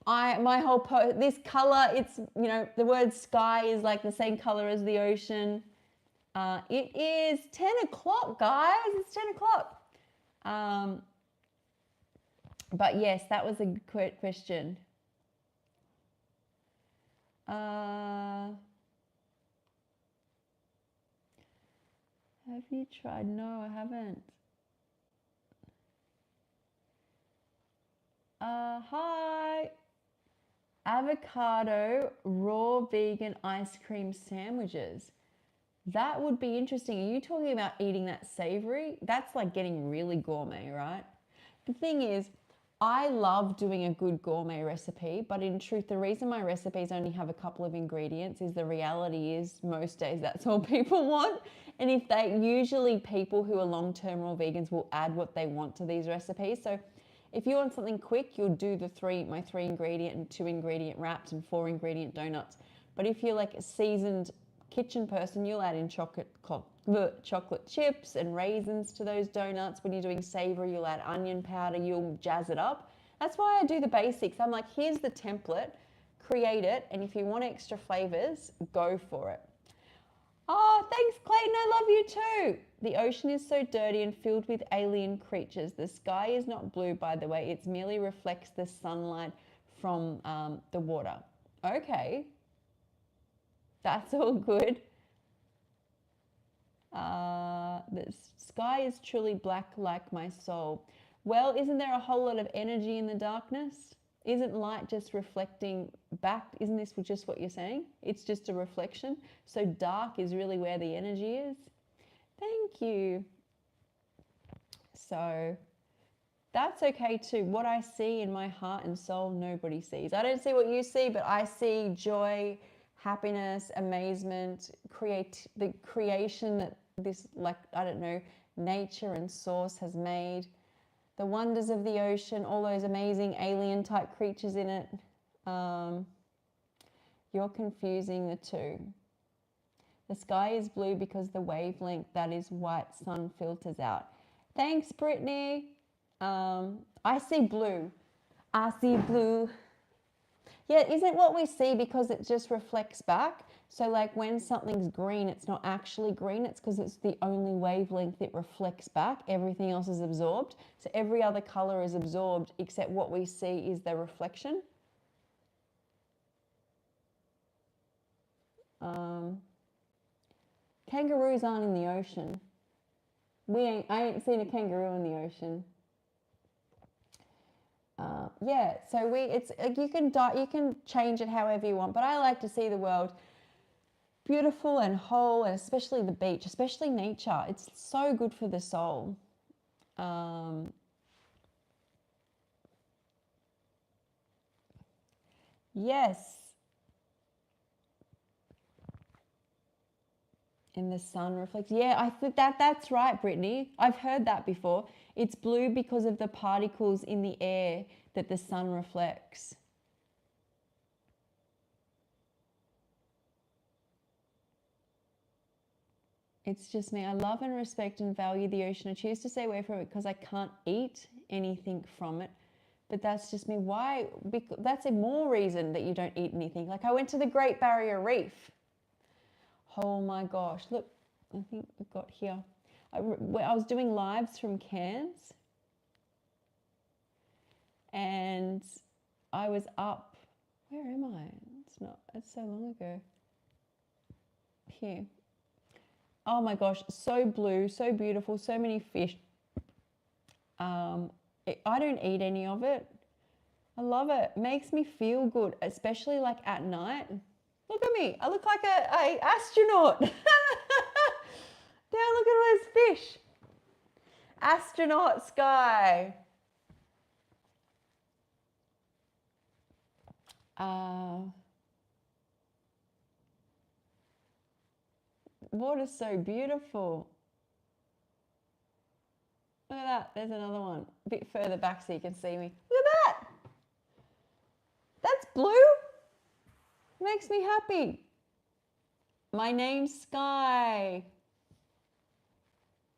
This color, it's, the word sky is like the same color as the ocean. It is 10 o'clock, guys. It's 10 o'clock. But yes, that was a good question. Have you tried? No, I haven't. Hi. Avocado raw vegan ice cream sandwiches. That would be interesting. Are you talking about eating that savory? That's like getting really gourmet, right? The thing is, I love doing a good gourmet recipe, but in truth, the reason my recipes only have a couple of ingredients is the reality is most days that's all people want. And usually people who are long-term raw vegans will add what they want to these recipes. So if you want something quick, you'll do my 3 ingredient and 2 ingredient wraps and 4 ingredient donuts. But if you're like a seasoned kitchen person, you'll add in chocolate chips and raisins to those donuts. When you're doing savory, you'll add onion powder, you'll jazz it up. That's why I do the basics. I'm like, here's the template, create it, and if you want extra flavors, go for it. Oh, thanks, Clayton. I love you too. The ocean is so dirty and filled with alien creatures. The sky is not blue, by the way. It merely reflects the sunlight from the water. Okay. That's all good. The sky is truly black like my soul. Well, isn't there a whole lot of energy in the darkness? Isn't light just reflecting back? Isn't this just what you're saying? It's just a reflection. So dark is really where the energy is. Thank you. So that's okay too. What I see in my heart and soul, nobody sees. I don't see what you see, but I see joy, happiness, amazement, the creation that this, like, I don't know, nature and source has made. The wonders of the ocean, all those amazing alien type creatures in it. You're confusing the two. The sky is blue because the wavelength that is white sun filters out. Thanks, Brittany. I see blue. I see blue. Yeah, isn't what we see because it just reflects back? So like when something's green, it's not actually green. It's because it's the only wavelength it reflects back. Everything else is absorbed. So every other color is absorbed except what we see is the reflection. Kangaroos aren't in the ocean. I ain't seen a kangaroo in the ocean. Yeah, so it's you can change it however you want, but I like to see the world beautiful and whole, and especially the beach, especially nature. It's so good for the soul. Yes. And the sun reflects. Yeah, I think that's right, Brittany. I've heard that before. It's blue because of the particles in the air that the sun reflects. It's just me. I love and respect and value the ocean. I choose to stay away from it because I can't eat anything from it. But that's just me. Why? Because that's a more reason that you don't eat anything. Like I went to the Great Barrier Reef. Oh my gosh, look, I think we've got here. I was doing lives from Cairns and I was up, where am I? It's so long ago. Here. Oh my gosh, so blue, so beautiful, so many fish. I don't eat any of it. I love it. Makes me feel good, especially like at night. Look at me. I look like a astronaut. Now look at all those fish. Astronaut sky. Water's so beautiful. Look at that. There's another one. A bit further back so you can see me. Look at that. That's blue. Makes me happy. My name's Sky.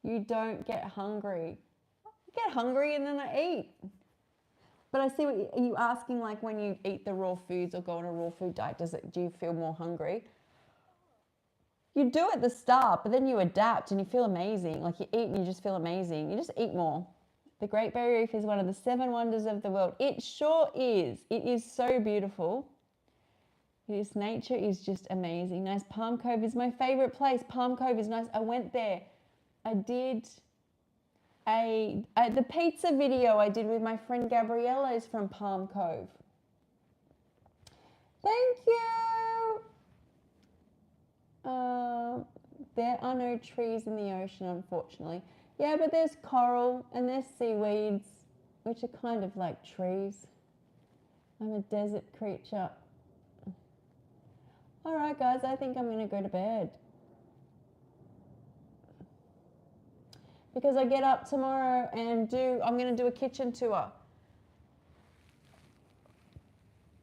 You don't get hungry. I get hungry and then I eat. But I see what are you asking, like when you eat the raw foods or go on a raw food diet, do you feel more hungry? You do at the start, but then you adapt and you feel amazing. Like you eat and you just feel amazing. You just eat more. The Great Barrier Reef is one of the 7 wonders of the world. It sure is. It is so beautiful. This nature is just amazing. Nice. Palm Cove is my favorite place. Palm Cove is nice. I went there. I did the pizza video I did with my friend Gabriella is from Palm Cove. Thank you. There are no trees in the ocean, unfortunately. Yeah, but there's coral and there's seaweeds, which are kind of like trees. I'm a desert creature. All right, guys, I think I'm going to go to bed. Because I get up tomorrow and I'm going to do a kitchen tour.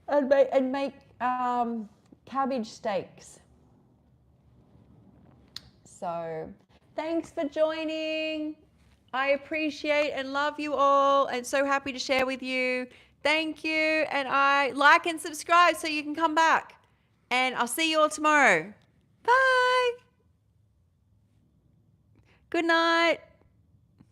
And make cabbage steaks. So thanks for joining. I appreciate and love you all and so happy to share with you. Thank you. And I like and subscribe so you can come back. And I'll see you all tomorrow. Bye. Good night.